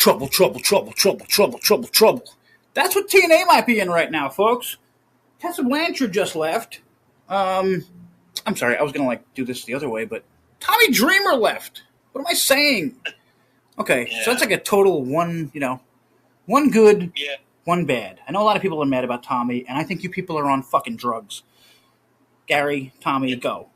Trouble, trouble, trouble, trouble, trouble, trouble, trouble. That's what TNA might be in right now, folks. Tessa Blanchard just left. I'm sorry, I was gonna do this the other way, but Tommy Dreamer left. What am I saying? Okay, so that's like a total one good, one bad. I know a lot of people are mad about Tommy, and I think you people are on fucking drugs. Gary, Tommy, go.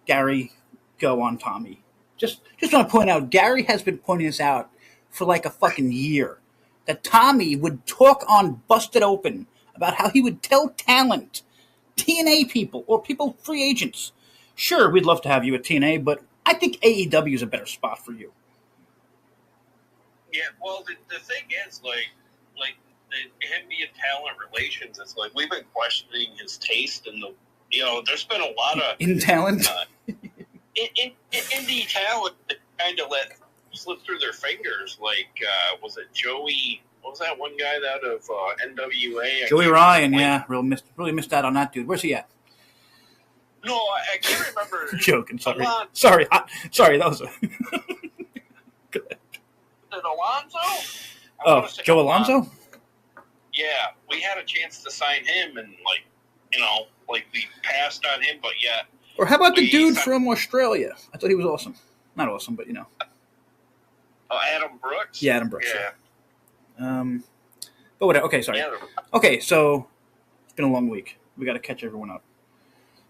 Gary, go on Tommy. Just want to point out, Gary has been pointing this out for like a fucking year. That Tommy would talk on Busted Open about how he would tell talent, TNA people, or people, free agents, sure, we'd love to have you at TNA, but I think AEW is a better spot for you. Yeah, well, the thing is, him being talent relations, it's like we've been questioning his taste, and there's been a lot of in talent, indie talent that kind of let slip through their fingers. Was it Joey? What was that one guy out of NWA? Joey Ryan, yeah, really missed out on that dude. Where's he at? No, I can't remember. Joking, sorry, that was a. Is it Alonzo? Joe Alonzo? Yeah, we had a chance to sign him, and we passed on him, but yeah. Or how about the dude from Australia? I thought he was awesome. Not awesome, but Adam Brooks? Yeah, Adam Brooks. Yeah. But whatever. Okay, sorry. Okay, so it's been a long week. We got to catch everyone up.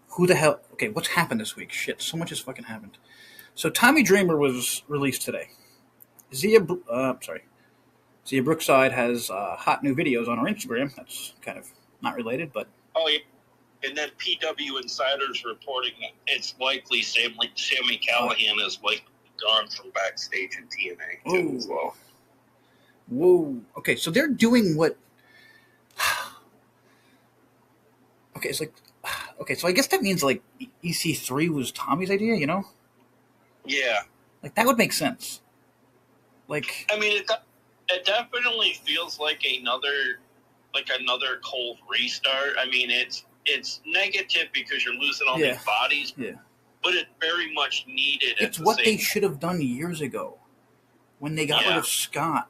Who the hell? Okay, what's happened this week? Shit, so much has fucking happened. So Tommy Dreamer was released today. Zia Brookside has hot new videos on her Instagram. That's kind of not related, but. Oh, yeah. And then PW Insiders reporting that it's likely Sammy Callahan is gone from backstage in TNA too as well. Whoa. Okay, so they're doing what? Okay, it's so I guess that means EC3 was Tommy's idea, Yeah. That would make sense. I mean, it definitely feels like another cold restart. I mean, it's negative because you're losing all these bodies. Yeah. But it's very much needed. It's what they should have done years ago when they got rid of Scott.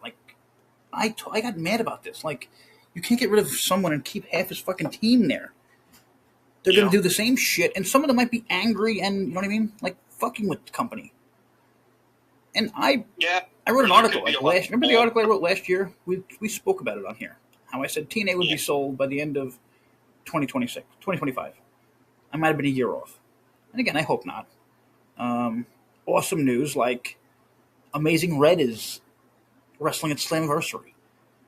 I got mad about this. You can't get rid of someone and keep half his fucking team there. They're going to do the same shit, and some of them might be angry and, you know what I mean? Fucking with the company. And I wrote an article. Remember the article I wrote last year? We spoke about it on here. How I said TNA would be sold by the end of 2025. I might have been a year off. And again, I hope not. Awesome news, Amazing Red is wrestling at Slammiversary.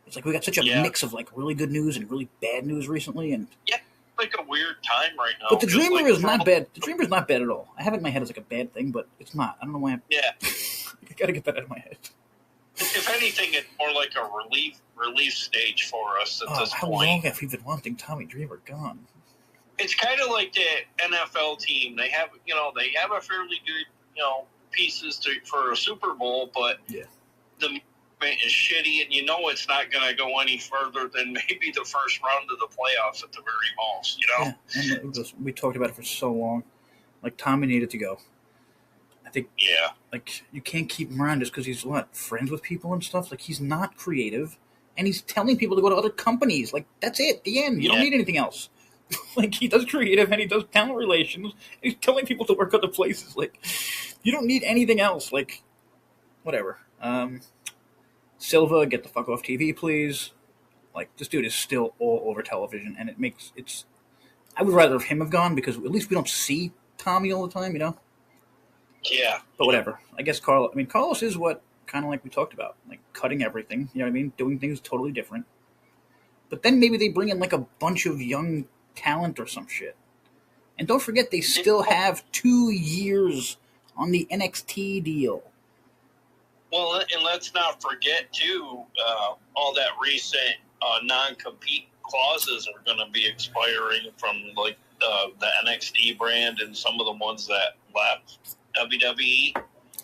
It's we got such a mix of really good news and really bad news recently, and a weird time right now. But the Dreamer is not bad. The Dreamer is not bad at all. I have it in my head as a bad thing, but it's not. I don't know why. I gotta get that out of my head. If anything, it's more like a relief stage for us at this how point. How long have we been wanting Tommy Dreamer gone? It's kind of like the NFL team. They have a fairly good, pieces for a Super Bowl, but the movement is shitty, and it's not going to go any further than maybe the first round of the playoffs at the very most, Yeah, and we talked about it for so long. Tommy needed to go. I think. Yeah. You can't keep him around just because he's friends with people and stuff. He's not creative, and he's telling people to go to other companies. That's it. The end. You don't need anything else. He does creative and he does talent relations. He's telling people to work other places. You don't need anything else. Whatever. Silva, get the fuck off TV, please. This dude is still all over television, and I would rather have him have gone because at least we don't see Tommy all the time, Yeah. But whatever. I guess Carlos is what kind of we talked about, cutting everything. You know what I mean? Doing things totally different. But then maybe they bring in a bunch of young talent or some shit. And don't forget, they still have 2 years on the NXT deal. Well, and let's not forget, too, all that recent non-compete clauses are going to be expiring from, the NXT brand and some of the ones that left WWE.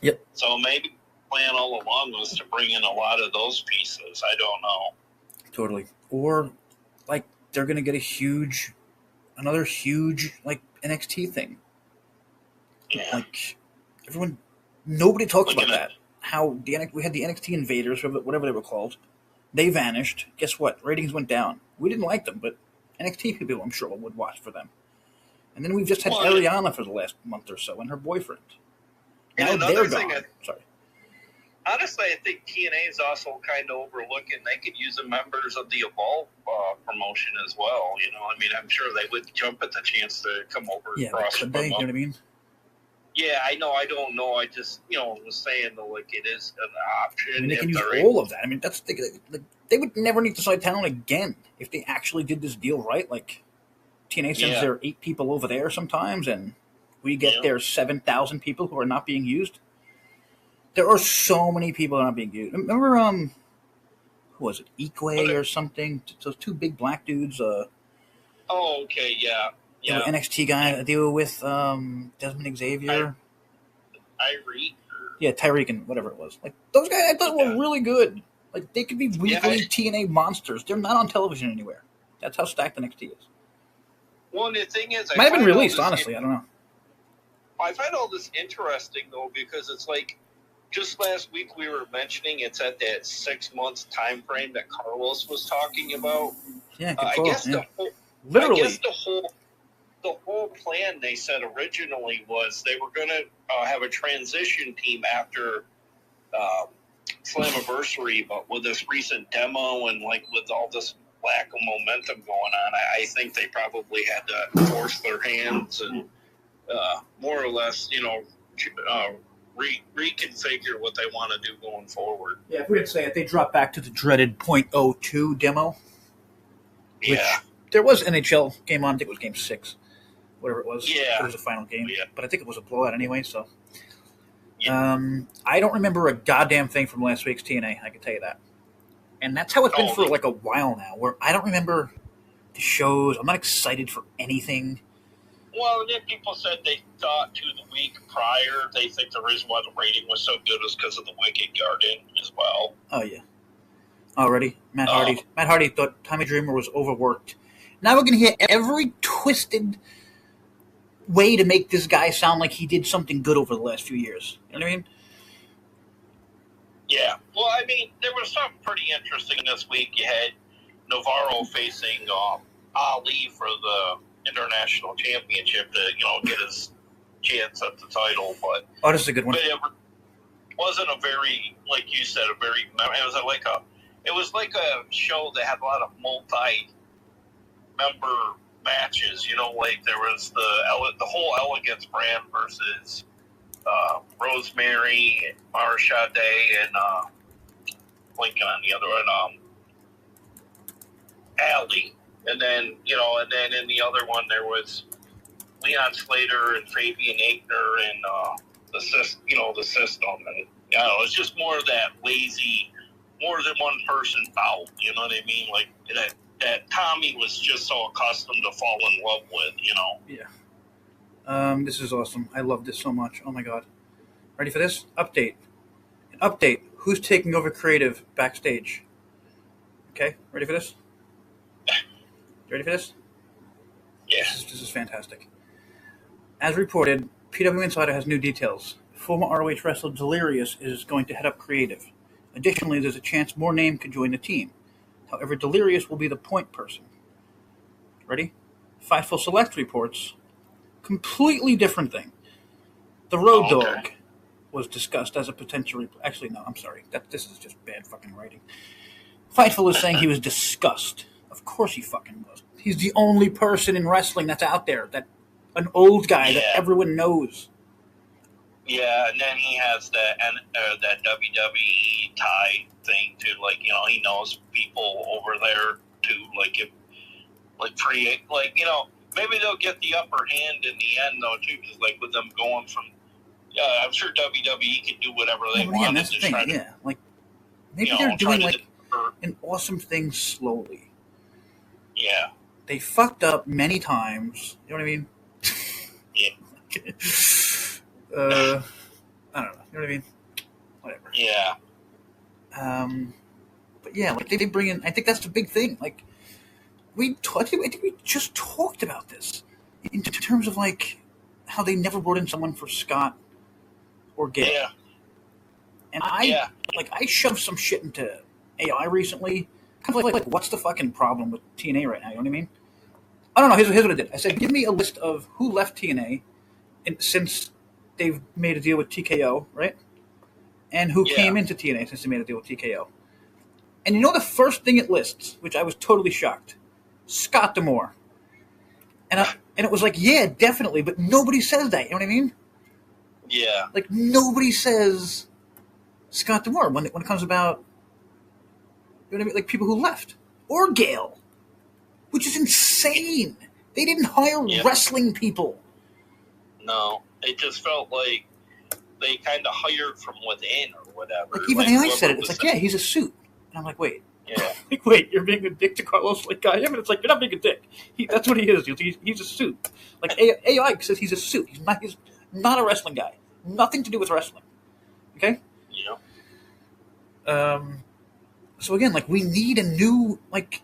Yep. So maybe the plan all along was to bring in a lot of those pieces. I don't know. Totally. Or, they're going to get another huge NXT thing. Yeah. Nobody talks about that. how we had the NXT Invaders, whatever they were called. They vanished. Guess what? Ratings went down. We didn't like them, but NXT people, I'm sure, would watch for them. And then we've just had Ariana for the last month or so and her boyfriend. Now they're gone. Sorry. Honestly, I think TNA is also kind of overlooking. They could use the members of the Evolve promotion as well. You know, I mean, I'm sure they would jump at the chance to come over. Yeah, could they? You know what I mean? Yeah, I know. I don't know. I just, was saying that, like, it is an option. I mean, they can use all of that. I mean, they would never need to sign talent again if they actually did this deal right. Like, TNA sends their 8 people over there sometimes, and we get their 7,000 people who are not being used. There are so many people that are not being used. Remember, who was it? Ikwe or something? Those 2 big black dudes. Oh, okay, yeah. The NXT guy they were with Desmond Xavier. Tyreek. Yeah, Tyreek and whatever it was. Like, those guys I thought were really good. Like, they could be weekly TNA monsters. They're not on television anywhere. That's how stacked NXT is. Well, the thing is, might have been released, honestly. I don't know. I find all this interesting, though, because it's like, just last week we were mentioning it's at that 6 months time frame that Carlos was talking about. Yeah, I guess literally. I guess the whole plan they said originally was they were going to have a transition team after Slammiversary, but with this recent demo and like with all this lack of momentum going on, I think they probably had to force their hands and more or less, reconfigure what they want to do going forward. Yeah, if we didn't say it, they dropped back to the dreaded .02 demo. Yeah. There was an NHL game on. I think it was Game 6. Whatever it was. Yeah. It was a final game. Yeah. But I think it was a blowout anyway, so. Yeah. I don't remember a goddamn thing from last week's TNA, I can tell you that. And that's how it's been for like a while now, where I don't remember the shows. I'm not excited for anything. Well, then people said they thought to the week prior, they think the reason why the rating was so good was because of the Wicked Garden as well. Oh, yeah. Already? Matt Hardy thought Tommy Dreamer was overworked. Now we're going to hear every twisted way to make this guy sound like he did something good over the last few years. You know what I mean? Yeah. Well, I mean, there was something pretty interesting this week. You had Navarro facing Ali for the International Championship to, get his chance at the title. But this is a good one. But it wasn't a very, like you said, it was like a show that had a lot of multi-member matches. Like there was the whole Elegance brand versus Rosemary, Marsha Day, and blinking on the other one, Allie. And then, and then in the other one there was Leon Slater and Fabian Aichner and the system. And it's just more of that lazy, more than one person bout. You know what I mean? Like that Tommy was just so accustomed to fall in love with. Yeah. This is awesome. I love this so much. Oh my god. Ready for this? Update. An update. Who's taking over creative backstage? Okay. Ready for this? Ready for this? Yeah. This is fantastic. As reported, PW Insider has new details. Former ROH wrestler Delirious is going to head up creative. Additionally, there's a chance more name could join the team. However, Delirious will be the point person. Ready? Fightful Select reports. Completely different thing. The Road Dogg was discussed as a potential... Actually, no, I'm sorry. This is just bad fucking writing. Fightful is saying he was discussed. Of course he fucking was. He's the only person in wrestling that's out there, an old guy that everyone knows. Yeah, and then he has that WWE tie thing too. Like, he knows people over there too. Maybe they'll get the upper hand in the end though too, because like with them going from, I'm sure WWE can do whatever they want. That's the thing. Maybe they're doing an awesome thing slowly. Yeah. They fucked up many times. You know what I mean? Yeah. I don't know. You know what I mean? Whatever. Yeah. But yeah, like they bring in. I think that's the big thing. Like I think we just talked about this in terms of like how they never brought in someone for Scott or Gail. Yeah. And I shoved some shit into AI recently. Kind of like, what's the fucking problem with TNA right now? You know what I mean? I don't know. Here's what I did. I said, give me a list of who left TNA since they've made a deal with TKO, right? And who came into TNA since they made a deal with TKO. And you know the first thing it lists, which I was totally shocked? Scott D'Amore. And it was like, yeah, definitely, but nobody says that. You know what I mean? Yeah. Like, nobody says Scott D'Amore when it comes about, you know what I mean? Like, people who left. Or Gale. Which is insane. They didn't hire wrestling people. No. It just felt like they kind of hired from within or whatever. Like, even AI said it. It's like, yeah, he's a suit. And I'm like, wait. Yeah. Like, wait, you're being a dick to Carlos? Like, yeah, but it's like, you're not being a dick. That's what he is. He's a suit. Like, AI says he's a suit. He's not a wrestling guy. Nothing to do with wrestling. Okay? Yeah. So again, like, we need a new, like,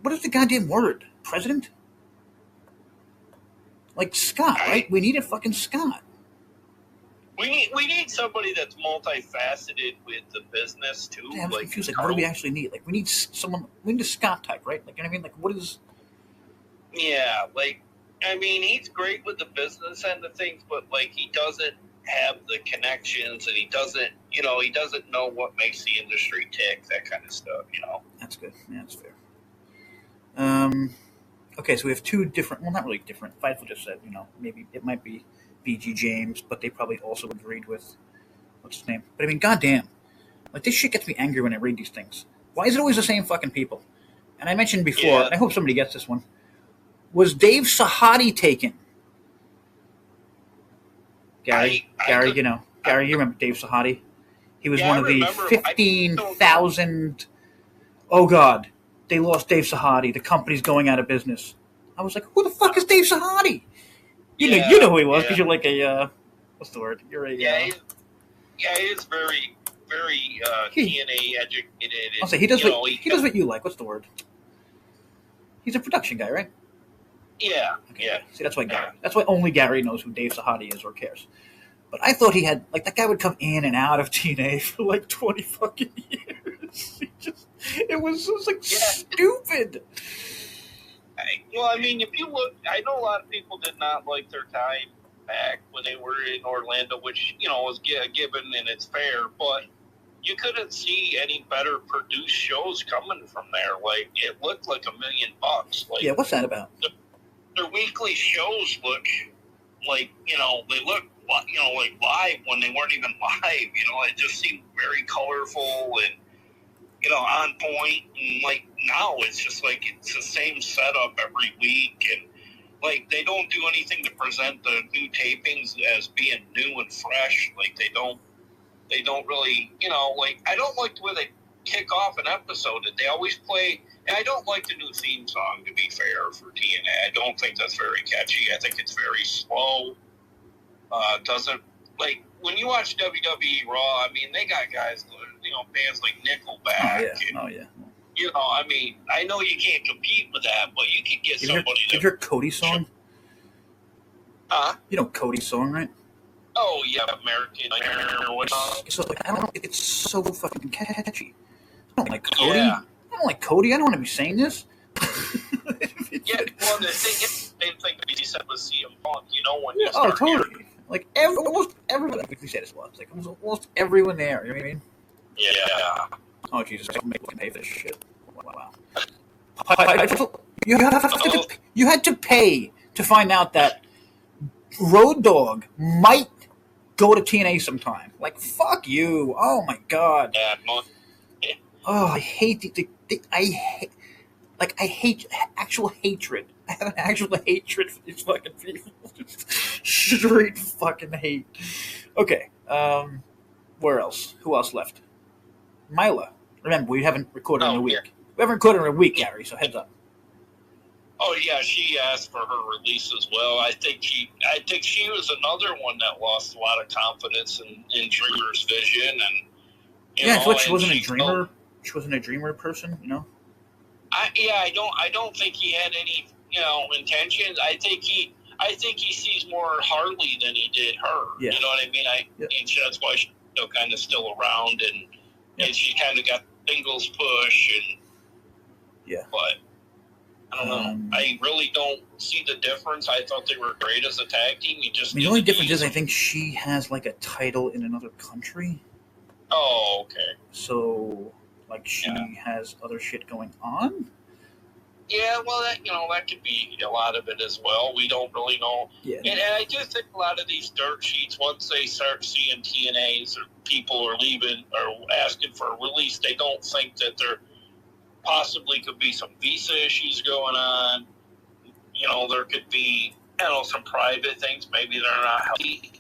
what is the goddamn word? President? Like, Scott, right? We need a fucking Scott. We need somebody that's multifaceted with the business too. Yeah, I'm confused. Like, what do we actually need? Like, we need a Scott type, right? Like, you know what I mean? Like, what is? Yeah, like, I mean, he's great with the business end of things, but like, he doesn't have the connections, and he doesn't know what makes the industry tick, that kind of stuff. That's good. Yeah, that's fair. Okay, so we have two different. Well, not really different. Fightful just said, maybe it might be BG James, but they probably also agreed with what's his name. But I mean, goddamn, like, this shit gets me angry when I read these things. Why is it always the same fucking people? And I mentioned before, and I hope somebody gets this one. Was Dave Sahadi taken? Gary, you remember Dave Sahadi? He was one of the 15,000. Oh God, they lost Dave Sahadi. The company's going out of business. I was like, who the fuck is Dave Sahadi? You know who he was because you're like a what's the word? You're a he is very, very TNA educated. I'll say he does what you like. What's the word? He's a production guy, right? Yeah. Okay. Yeah. See, that's why only Gary knows who Dave Sahadi is or cares. But I thought he had, like, that guy would come in and out of TNA for like 20 fucking years. It was stupid. I mean, if you look, I know a lot of people did not like their time back when they were in Orlando, which, was given and it's fair, but you couldn't see any better produced shows coming from there. Like, it looked like $1 million. Like, yeah, what's that about? Their weekly shows look like, they look, like live when they weren't even live. It just seemed very colorful and, on point. And like, now it's just like it's the same setup every week, and like, they don't do anything to present the new tapings as being new and fresh. Like, they don't really, like, I don't like the way they kick off an episode. They always play, and I don't like the new theme song, to be fair, for TNA. I don't think that's very catchy. I think it's very slow. Doesn't, like, when you watch WWE Raw, I mean, they got guys, bands like Nickelback. Oh, yeah. I mean, I know you can't compete with that, but you can get somebody. Did you hear Cody's song? You know Cody's song, right? Oh, yeah, American or whatnot. So, like, I don't know, it's so fucking catchy. I don't like Cody. Yeah. I don't like Cody. I don't want to be saying this. Yeah, well, the thing is, same thing that he said with CM Punk, when you start totally. Like, almost everyone, like we said this once, like, almost everyone there, you know what I mean? Yeah. Oh, Jesus, I make them pay for this shit. Wow. You had to pay to find out that Road Dogg might go to TNA sometime. Like, fuck you. Oh, my God. Yeah. Oh, I hate I hate actual hatred. I have an actual hatred for these fucking people. Straight fucking hate. Okay. Where else? Who else left? Mila. Remember, we haven't recorded in a week. Yeah. We haven't recorded in a week, Gary, so heads up. Oh, yeah, she asked for her release as well. I think she was another one that lost a lot of confidence in Dreamer's vision. And I feel like she wasn't a dreamer. She wasn't a dreamer person, I don't think he had any, intentions. I think he sees more Harley than he did her. Yeah. You know what I mean? That's why kind of still around, and she kind of got singles push, but I don't know. I really don't see the difference. I thought they were great as a tag team. The only difference is I think she has like a title in another country. Oh, okay. So, like, she has other shit going on. Yeah, well, that could be a lot of it as well. We don't really know. Yeah. And I do think a lot of these dirt sheets, once they start seeing TNAs or people are leaving or asking for a release, they don't think that there possibly could be some visa issues going on. There could be, some private things. Maybe they're not healthy.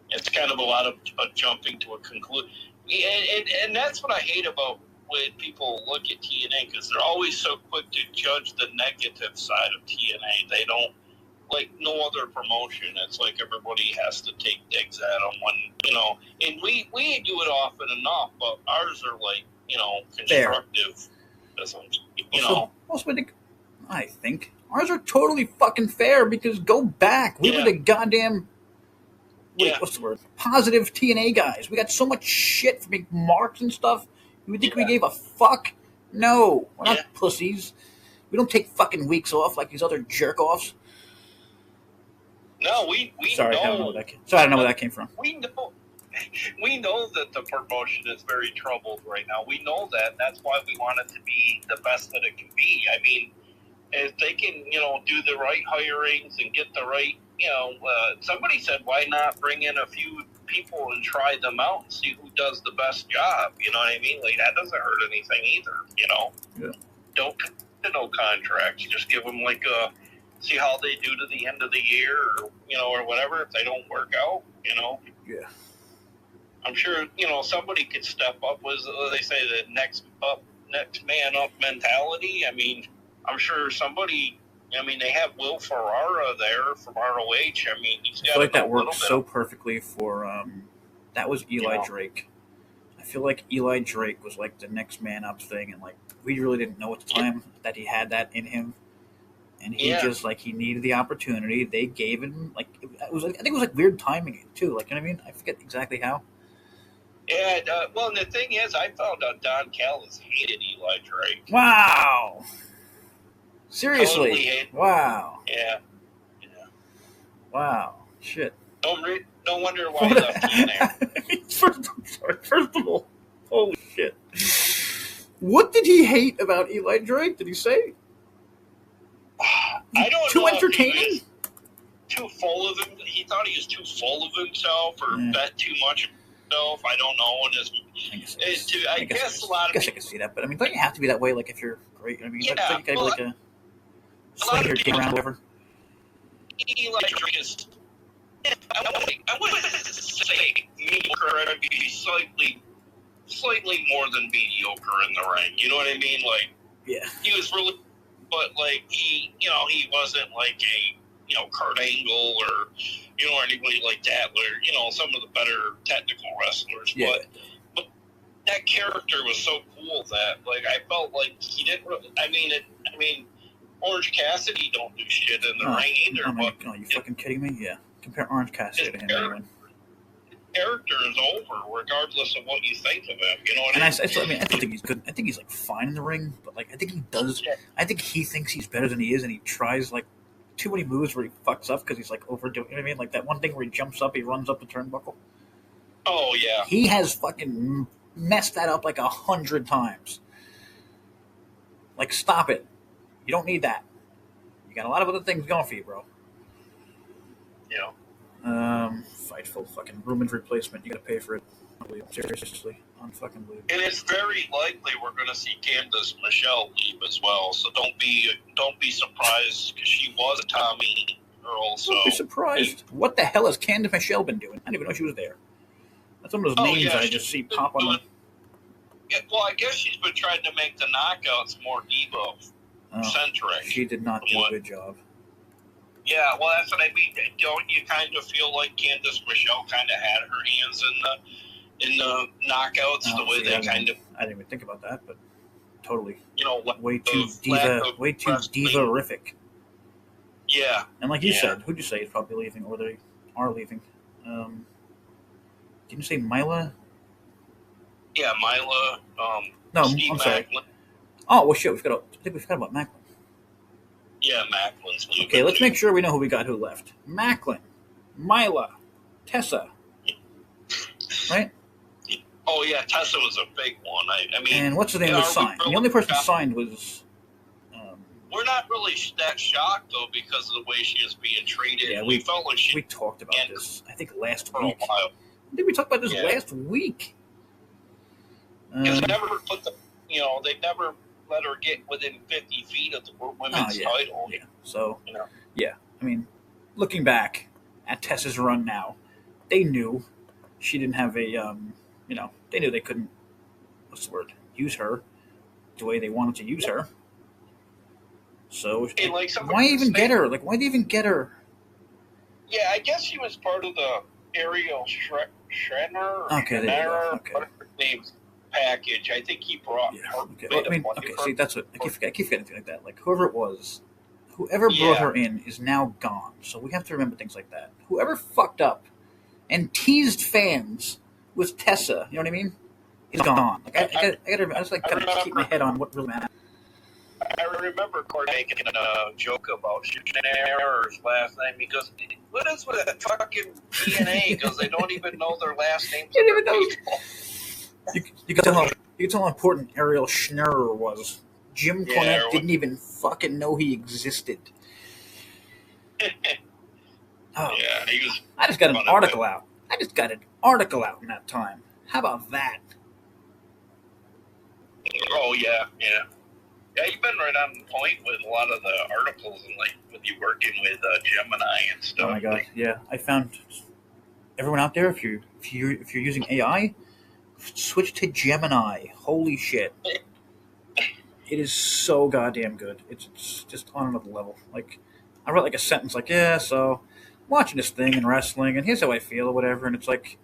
It's kind of a lot of jumping to a conclusion. And that's what I hate about when people look at TNA, because they're always so quick to judge the negative side of TNA. They don't, like no other promotion, it's like everybody has to take digs at them when, and we do it often enough, but ours are like, constructive. I think ours are totally fucking fair, because go back. We were the goddamn, what's the word? Positive TNA guys. We got so much shit for big marks and stuff. You think we gave a fuck? No, we're not pussies. We don't take fucking weeks off like these other jerk-offs. No, we Sorry, know. I don't know where that came from. We know that the promotion is very troubled right now. We know that. That's why we want it to be the best that it can be. I mean, if they can, do the right hirings and get the right, somebody said, why not bring in a few people and try them out and see who does the best job? You know what I mean? Like, that doesn't hurt anything either, Yeah. Don't no contracts. Just give them see how they do to the end of the year, or whatever. If they don't work out, Yeah. I'm sure, somebody could step up. They say the next man up mentality. I mean, I'm sure somebody. I mean, they have Will Ferrara there from ROH. I mean, he's got. I feel like that worked so perfectly for. That was Eli Drake. I feel like Eli Drake was like the next man up thing, and like we really didn't know at the time that he had that in him. And he just, he needed the opportunity. They gave him, I think it was, weird timing, too. Like, you know what I mean? I forget exactly how. Yeah, well, and the thing is, I found out Don Callis hated Eli Drake. Wow. Seriously? Totally wow. Yeah. Wow. Shit. No wonder why he left TNA. First of all, holy shit. What did he hate about Eli Drake? Did he say? I don't too know. Entertaining? Too full of him. He thought he was too full of himself, or bet too much of himself. I don't know. I guess a lot of people. I can see that, but I mean, don't you have to be that way? Like, if you're great, I mean, you gotta be like a lot of people around, whatever. Eli Drake is. I wouldn't say mediocre. I'd be slightly more than mediocre in the ring. You know what I mean? Like, he was really. But he wasn't like a Kurt Angle or anybody like that. Where some of the better technical wrestlers. Yeah. But that character was so cool that I felt like he didn't. Really, I mean, Orange Cassidy don't do shit in the ring either. Are you fucking kidding me? Yeah. Compare Orange Cassidy to him. Anyway. Character is over, regardless of what you think of him. You know what I mean? I don't think he's good. I think he's fine in the ring, but I think he does. Yeah. I think he thinks he's better than he is, and he tries too many moves where he fucks up because he's overdoing. You know what I mean? Like that one thing where he jumps up, he runs up the turnbuckle. Oh yeah. He has fucking messed that up 100 times. Stop it. You don't need that. You got a lot of other things going for you, bro. Yeah. Fightful fucking Roman's replacement. You gotta pay for it. Seriously, unfucking believable. And it's very likely we're gonna see Candice Michelle leave as well. So don't be surprised, because she was a Tommy girl. So don't be surprised. What the hell has Candice Michelle been doing? I didn't even know she was there. That's one of those names I just see pop on them. Yeah, well, I guess she's been trying to make the knockouts more Devo-centric. She did not do a good job. Yeah, well, that's what I mean. Don't you kind of feel like Candice Michelle kind of had her hands in the knockouts, the way they kind of... I didn't even think about that, but totally. Way too diva-rific. Yeah. And like you said, who'd you say is probably leaving, or they are leaving? Didn't you say Mila? Yeah, Mila. No, Steve I'm sorry. Macklin. Oh, well, shit, I think we forgot about Macklin. Yeah, Macklin's leaving. Okay, let's make sure we know who we got who left. Macklin, Mila, Tessa. Right? Oh, yeah, Tessa was a big one. I mean... And what's the name was signed? The only person signed was... we're not really that shocked, though, because of the way she is being treated. Yeah, we felt like we talked about this, I think, last week. For a while. I think we talked about this last week. Because they never put the... they never let her get within 50 feet of the women's title. Yeah, so... Yeah, I mean, looking back at Tessa's run now, they knew she didn't have a... they knew they couldn't... What's the word? Use her the way they wanted to use her. So, why even get her? Like, why'd they even get her? Yeah, I guess she was part of the Ariel Schreiner. Okay, there you go. Okay. Whatever her name's package. I think he brought her. Okay. Well, see, that's what I keep forgetting things like that. Like, whoever brought her in is now gone. So we have to remember things like that. Whoever fucked up and teased fans with Tessa, you know what I mean? Is gone. Like, I just like kind of keep my head on what really matters. I remember Corey making a joke about Schneer's last name. He goes, "What is with that fucking TNA?" Because they don't even know their last names. You don't even know. You can tell how important Ariel Schneer was. Jim Cornette didn't even fucking know he existed. Oh, yeah, he was. I just got an article out. In that time. How about that? Oh yeah. Yeah, you've been right on point with a lot of the articles and like with you working with Gemini and stuff. Oh my god, yeah. I found everyone out there, if you're using AI, switch to Gemini. Holy shit. It is so goddamn good. It's just on another level. Like, I wrote like a sentence like, yeah, so watching this thing and wrestling and here's how I feel or whatever, and it's like,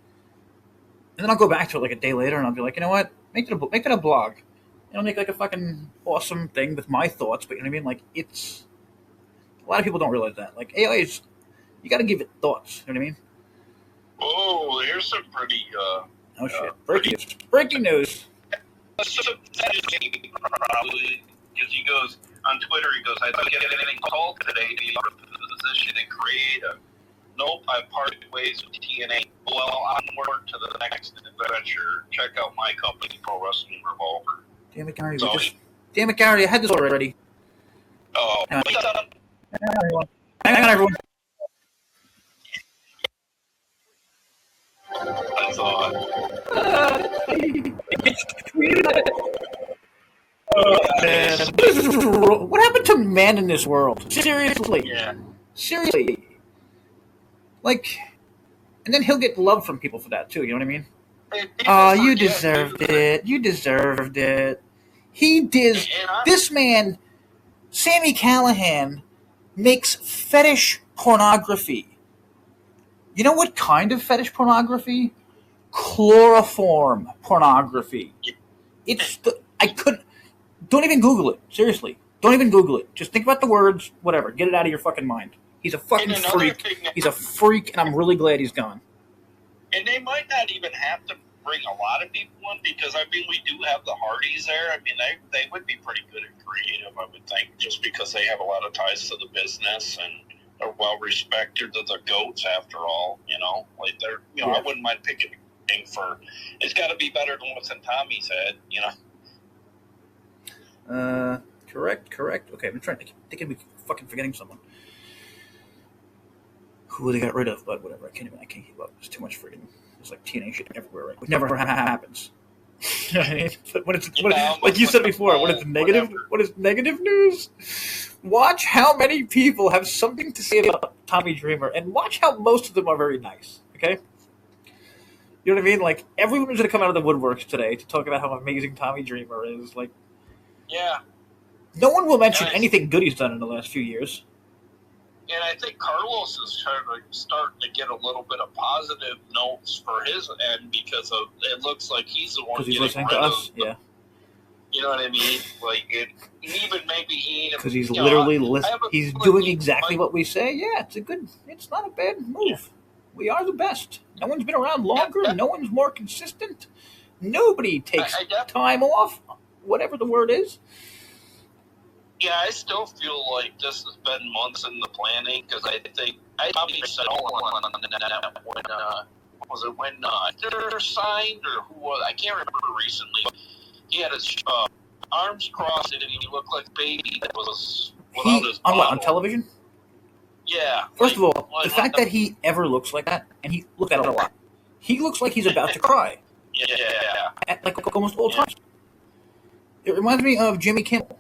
and then I'll go back to it like a day later and I'll be like, you know what? Make it a blog. I'll make like a fucking awesome thing with my thoughts, but you know what I mean? Like, it's... A lot of people don't realize that. Like, AI is... You gotta give it thoughts, you know what I mean? Oh, here's some pretty... oh, shit. Breaking news. Because he goes... On Twitter, he goes, I don't get anything called today to be a position and create a... Nope, I parted ways with TNA. Well, onward to the next adventure. Check out my company, Pro Wrestling Revolver. Damn it, Gary, I had this already. Oh. Hang on, everyone. I thought. What happened to man in this world? Seriously. Yeah. Seriously. Like, and then he'll get love from people for that, too, you know what I mean? Oh, you deserved it. You deserved it. He did. This man, Sami Callihan, makes fetish pornography. You know what kind of fetish pornography? Chloroform pornography. Don't even Google it. Seriously. Don't even Google it. Just think about the words, whatever. Get it out of your fucking mind. He's a fucking freak. He's a freak, and I'm really glad he's gone. And they might not even have to bring a lot of people in because, I mean, we do have the Hardys there. I mean, they would be pretty good at creative, I would think, just because they have a lot of ties to the business and are well respected. They're the GOATs, after all, you know? Like, they're, you know, I wouldn't mind picking anything for, it's got to be better than what's in Tommy's head, you know? Correct. Okay, I'm trying to think of fucking forgetting someone. Who they got rid of, but whatever. I can't keep up. There's too much freaking. There's like TNA shit everywhere, right? Which never happens. You know what I mean? But like you said before, what is negative news? Watch how many people have something to say about Tommy Dreamer, and watch how most of them are very nice. Okay. You know what I mean? Like, everyone's gonna come out of the woodworks today to talk about how amazing Tommy Dreamer is. Like, yeah. No one will mention anything good he's done in the last few years. And I think Carlos is starting to get a little bit of positive notes for his end because of it looks like he's the one getting listening rid to us. Yeah. You know what I mean? Like, even maybe because he's literally he's doing exactly what we say. Yeah, it's not a bad move. Yeah. We are the best. No one's been around longer. Yeah. No one's more consistent. Nobody takes time off, whatever the word is. Yeah, I still feel like this has been months in the planning, because I think I probably said all on when they're signed, or who was, I can't remember recently. He had his arms crossed and he looked like a baby that was without his bottle. On television? Yeah. First of all, the fact that he ever looks like that, and he looked at it a lot, he looks like he's about to cry. Yeah. At almost all times. It reminds me of Jimmy Kimmel,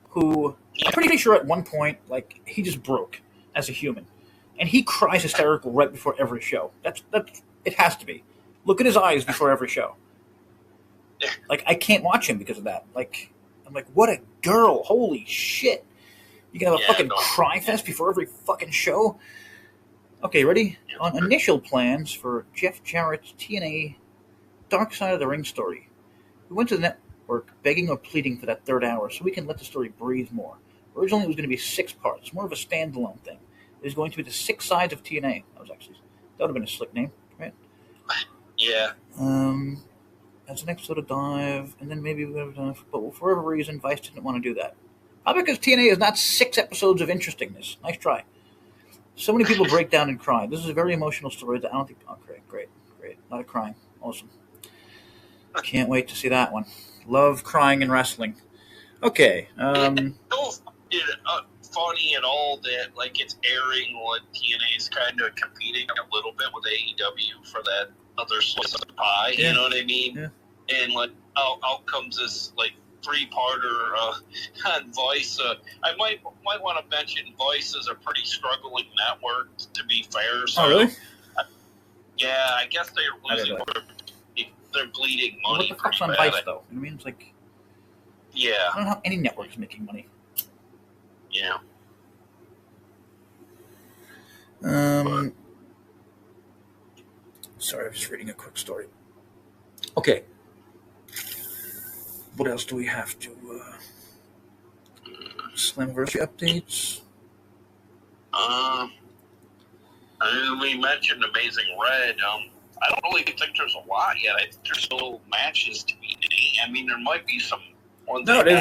who I'm pretty sure at one point, he just broke as a human. And he cries hysterical right before every show. That's it has to be. Look at his eyes before every show. I can't watch him because of that. I'm like, what a girl. Holy shit. You can have a fucking cry fest before every fucking show? Okay, ready? On initial plans for Jeff Jarrett's TNA Dark Side of the Ring story, we went to the network begging or pleading for that third hour so we can let the story breathe more. Originally, it was going to be 6 parts, more of a standalone thing. It was going to be the 6 sides of TNA. That would have been a slick name, right? Yeah. As an episode of Dive, and then maybe we would have done it, but for whatever reason, Vice didn't want to do that. Probably because TNA is not 6 episodes of interestingness. Nice try. So many people break down and cry. This is a very emotional story that I don't think... Okay, great. A lot of crying. Awesome. Can't wait to see that one. Love crying and wrestling. Okay. Funny at all that it's airing what TNA is kind of competing a little bit with AEW for that other slice of pie. Yeah. You know what I mean? Yeah. And out comes this 3-parter on Vice. I might want to mention Vice is a pretty struggling network, to be fair. So, oh, really? Yeah, I guess they're losing. They're bleeding money. What the fuck's on Vice, though? You know what I mean? Yeah. I don't know how any network is making money. Yeah. Sorry, I was just reading a quick story. Okay. What else do we have to... Slammiversary updates? We mentioned Amazing Red. I don't really think there's a lot yet. I think there's still matches to be made. I mean, there might be some ones added.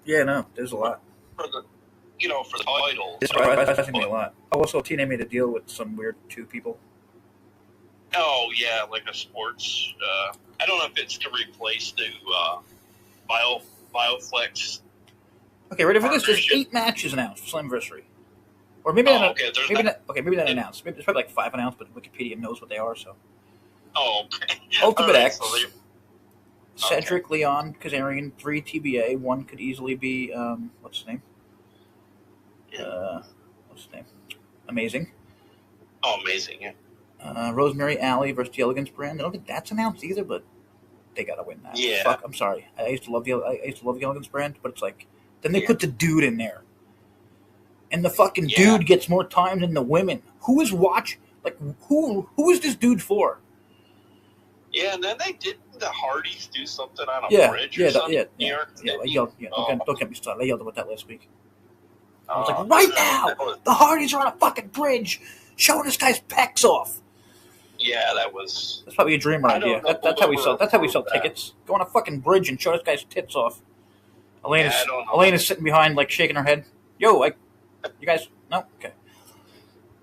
There's a lot. For the title. It's surprisingly a lot. Also, TNA made a deal with some weird 2 people. Oh, yeah, a sports... I don't know if it's to replace the Bioflex. Okay, ready for this? There's 8 matches announced for Slammiversary. Or maybe not. Maybe not announced. Maybe there's probably 5 announced, but Wikipedia knows what they are, so... Oh, okay. Ultimate X. Cedric, Leon, Kazarian, 3 TBA. 1 could easily be... what's his name? Amazing. Oh, Amazing, yeah. Rosemary Alley versus the Elegance brand. I don't think that's announced either, but they gotta win that. Yeah. Fuck, I'm sorry. I used to love the Elegance brand, but it's then they put the dude in there, and the fucking dude gets more time than the women. Who is watching? Who is this dude for? Yeah, and then they did the Hardys do something on a bridge or something. Don't get me started. I yelled about that last week. I was right now, the Hardys are on a fucking bridge, showing this guy's pecs off. Yeah, that's probably a dreamer idea. That's how we sell tickets. Go on a fucking bridge and show this guy's tits off. Elena's sitting behind, shaking her head. Yo, you guys, no, okay.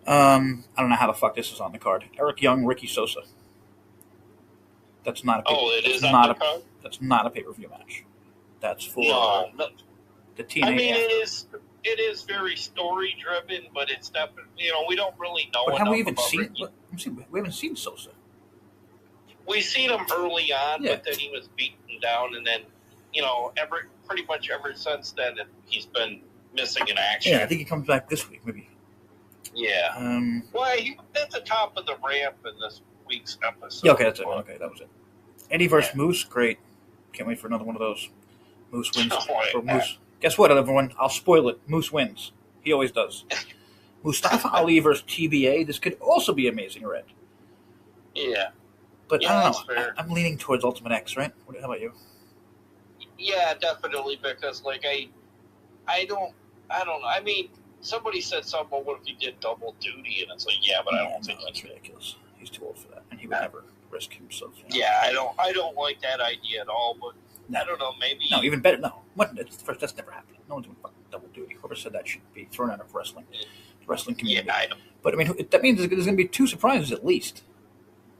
I don't know how the fuck this is on the card. Eric Young, Ricky Sosa. That's not a card? That's not a pay-per-view match. That's for the TNA. I mean, it is very story driven, but it's definitely, we don't really know. But have we even seen? We haven't seen Sosa. We seen him early on, but then he was beaten down, and then pretty much ever since then he's been missing in action. Yeah, I think he comes back this week, maybe. Yeah. Well, he was at the top of the ramp in this week's episode. Yeah, okay, that's it. Okay, that was it. Eddie versus Moose, great. Can't wait for another one of those. Moose wins. Moose. Guess what, everyone? I'll spoil it. Moose wins. He always does. Mustafa Ali versus TBA. This could also be Amazing Red. Yeah. But I don't know. I'm leaning towards Ultimate X, right? How about you? Yeah, definitely, because like I don't know. I mean, somebody said something about what if he did double duty, and it's like, yeah, but I don't think that's ridiculous. He's too old for that, and he would never risk himself. Yeah, I don't like that idea at all. But I don't know, maybe even better. No, that's never happened. No one's doing fucking double duty. Whoever said that should be thrown out of wrestling. The wrestling community. Yeah, I know. But I mean, that means there's going to be 2 surprises at least.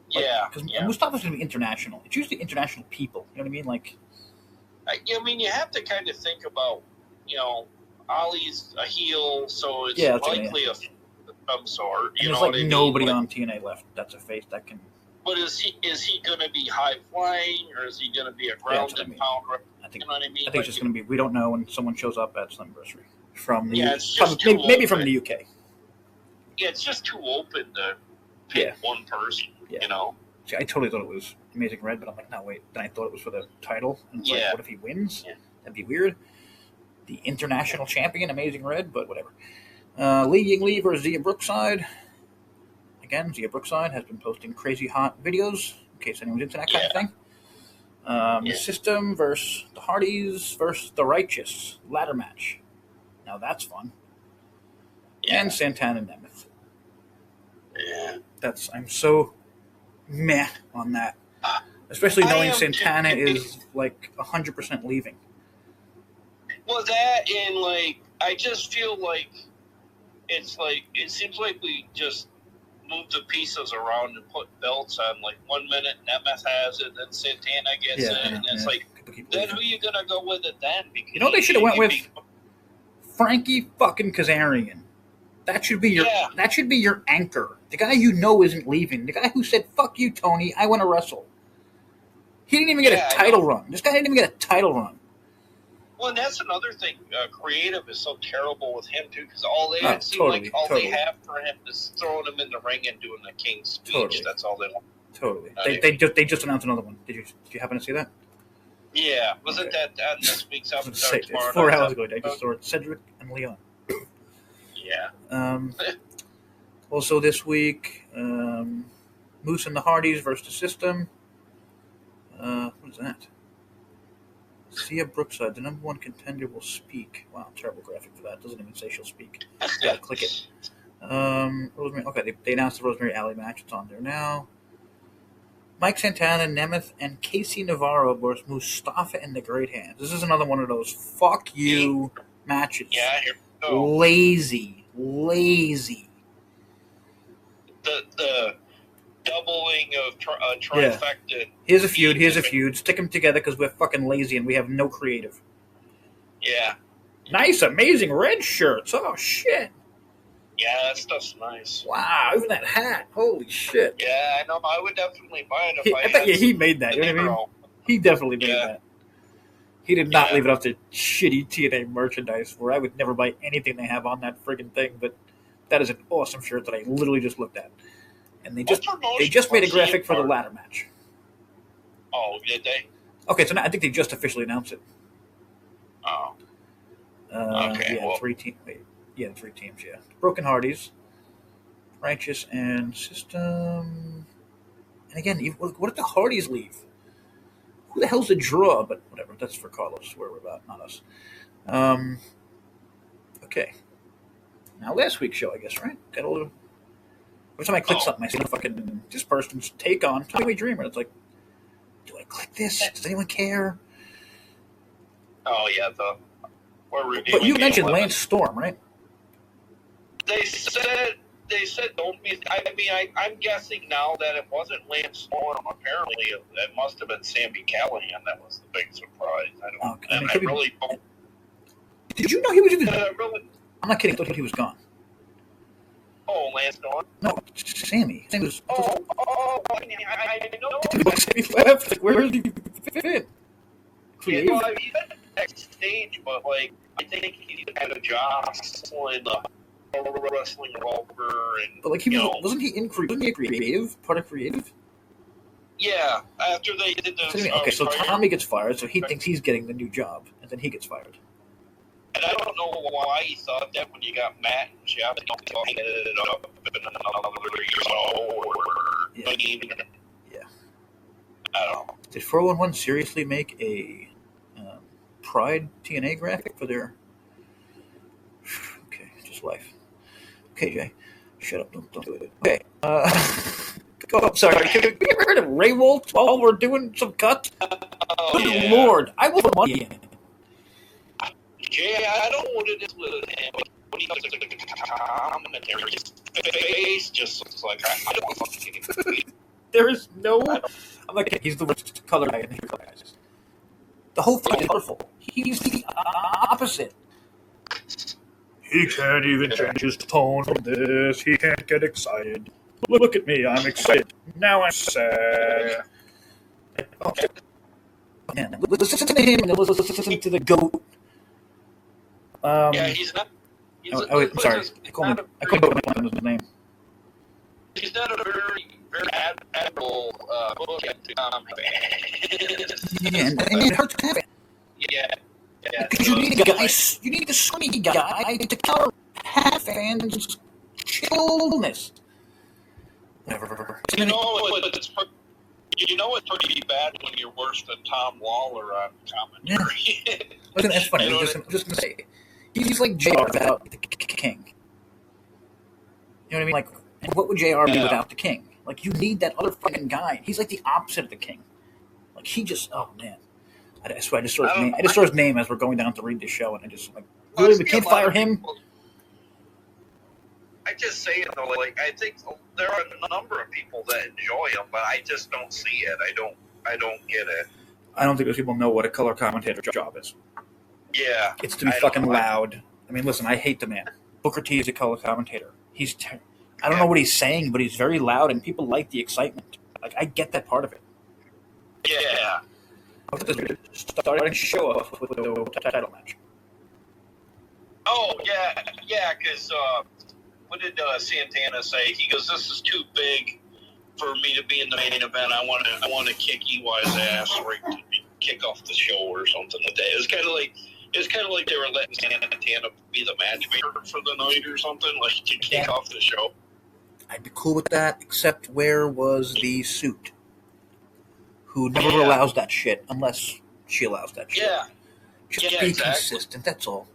Yeah, because Mustafa's going to be international. It's usually international people. You know what I mean? Like, I mean, you have to kind of think about, Ali's a heel, so it's likely of some sort. And there's like nobody on TNA left that's a face that can. But is he going to be high flying, or is he going to be a ground and pound? I think. You know what I mean? I think it's just going to be. We don't know when someone shows up at Slammiversary from the maybe from the UK. Yeah, it's just too open to pick one person. Yeah. See, I totally thought it was Amazing Red, but I'm like, no, wait. Then I thought it was for the title. And it's like, what if he wins? Yeah. That'd be weird. The international champion, Amazing Red, but whatever. Li Yingli versus Zia Brookside. Again, Zia Brookside has been posting crazy hot videos, in case anyone's into that kind of thing. The System versus the Hardys versus the Righteous. Ladder match. Now that's fun. Yeah. And Santana and Nemeth. Yeah. I'm so meh on that. Especially knowing Santana is like 100% leaving. Well, that and like, I just feel like it seems like we just move the pieces around and put belts on. Like 1 minute Nemeth has it, then Santana gets it, and it's like, then who are you gonna go with it then? Because you know they should have went with Frankie fucking Kazarian. That should be your anchor. The guy you know isn't leaving. The guy who said, "Fuck you, Tony, I want to wrestle." He didn't even get a title run. This guy didn't even get a title run. Well, and that's another thing. Creative is so terrible with him too, because all they have for him is throwing him in the ring and doing the King's speech. Totally. That's all they want. Totally. They just announced another one. Did you happen to see that? Yeah. Wasn't that on this week's episode? It's 4 hours ago. I just saw it. Cedric and Leon. Yeah. Also this week, Moose and the Hardys versus the System. What is that? Zia Brookside, the #1 contender, will speak. Wow, terrible graphic for that. Doesn't even say she'll speak. Yeah, click it. Rosemary. Okay, they announced the Rosemary Alley match. It's on there now. Mike Santana, Nemeth, and Casey Navarro versus Mustafa and the Great Hands. This is another one of those fuck you matches. Yeah, lazy. The doubling of trifecta. Yeah. Here's a feud. Stick them together because we're fucking lazy and we have no creative. Yeah. Nice, amazing red shirts. Oh, shit. Yeah, that stuff's nice. Wow, even that hat. Holy shit. Yeah, I know. I would definitely buy it if I bet he made that. You know what I mean? He definitely made that. He did not leave it up to shitty TNA merchandise where I would never buy anything they have on that friggin' thing, but that is an awesome shirt that I literally just looked at. And they just made a graphic for the ladder match. Oh, did they? Okay, so now I think they just officially announced it. Oh. Okay. Yeah, 3 teams. Yeah, 3 teams. Yeah, Broken Hardys, Righteous, and System. And again, what if the Hardys leave? Who the hell's the draw? But whatever. That's for Carlos. Where we're about, not us. Okay. Now last week's show, I guess, right? Got a little. Every time I click something, I see fucking this person's take on Tommy Dreamer. It's like, do I click this? Does anyone care? Oh yeah, but you mentioned Lance Storm, right? They said don't be. I mean, I'm guessing now that it wasn't Lance Storm. Apparently, it must have been Sami Callihan. That was the big surprise. I really don't. Did you know he was in the? I'm not kidding. I thought he was gone. Oh, Lance Storm? No, Sammy. Sammy was. I know. Sammy left. Like, where did he fit? Creative. Yeah, he's at the next stage, but like, I think he had a job in the wrestling over, and. But like, wasn't he in creative? Wasn't he a creative? Part of creative? Yeah. After they did the. Okay, so Tommy gets fired, so he thinks he's getting the new job, and then he gets fired. And I don't know why he thought that when you got Matt and Jeff, he ended up in another Yeah. I don't know. Did 411 seriously make a Pride TNA graphic for their. Okay, just life. Okay, Jay, shut up! Don't do it. Okay. Sorry. Can we get rid of Ray Wolf while we're doing some cuts? Good Lord, I will put money in it. Jay, I don't know what it is with him. When he comes to the commentary, his face just looks like I don't want to fucking. There is no. I'm like, he's the worst color guy in the guys. The whole thing is colorful. He's the opposite. He can't even change his tone from this. He can't get excited. Look at me, I'm excited. Now I'm sad. Okay. Man, listen to him and listen to the goat. Yeah, he's not. I'm sorry. I couldn't go with his name. He's not a very admirable book at the Yeah, and it hurts to have it. Yeah. Because you need a guy, you need a swingy guy to counter half fans' chillness. Whatever. You know it's pretty bad when you're worse than Tom Lawler on commentary. Yeah. That's funny. I'm just gonna say, he's like JR without the King. You know what I mean? Like, and what would JR be without the King? Like, you need that other fucking guy. He's like the opposite of the King. Like, he just, oh man. I swear, I just saw his name as we're going down to read the show, and I just like, really, we can't fire him. I just say it though, like I think there are a number of people that enjoy him, but I just don't see it. I don't get it. I don't think those people know what a color commentator's job is. Yeah, it's to be fucking loud. I mean, listen, I hate the man. Booker T is a color commentator. I don't know what he's saying, but he's very loud, and people like the excitement. Like, I get that part of it. Yeah. Starting to show off with the title match. Oh yeah, because what did Santana say? He goes, "This is too big for me to be in the main event. I want to kick EY's ass or kick off the show or something like that." It was kind of like they were letting Santana be the matchmaker for the night or something, like to kick off the show. I'd be cool with that, except where was the suit? Who never allows that shit unless she allows that shit. Yeah. Just be consistent, that's all.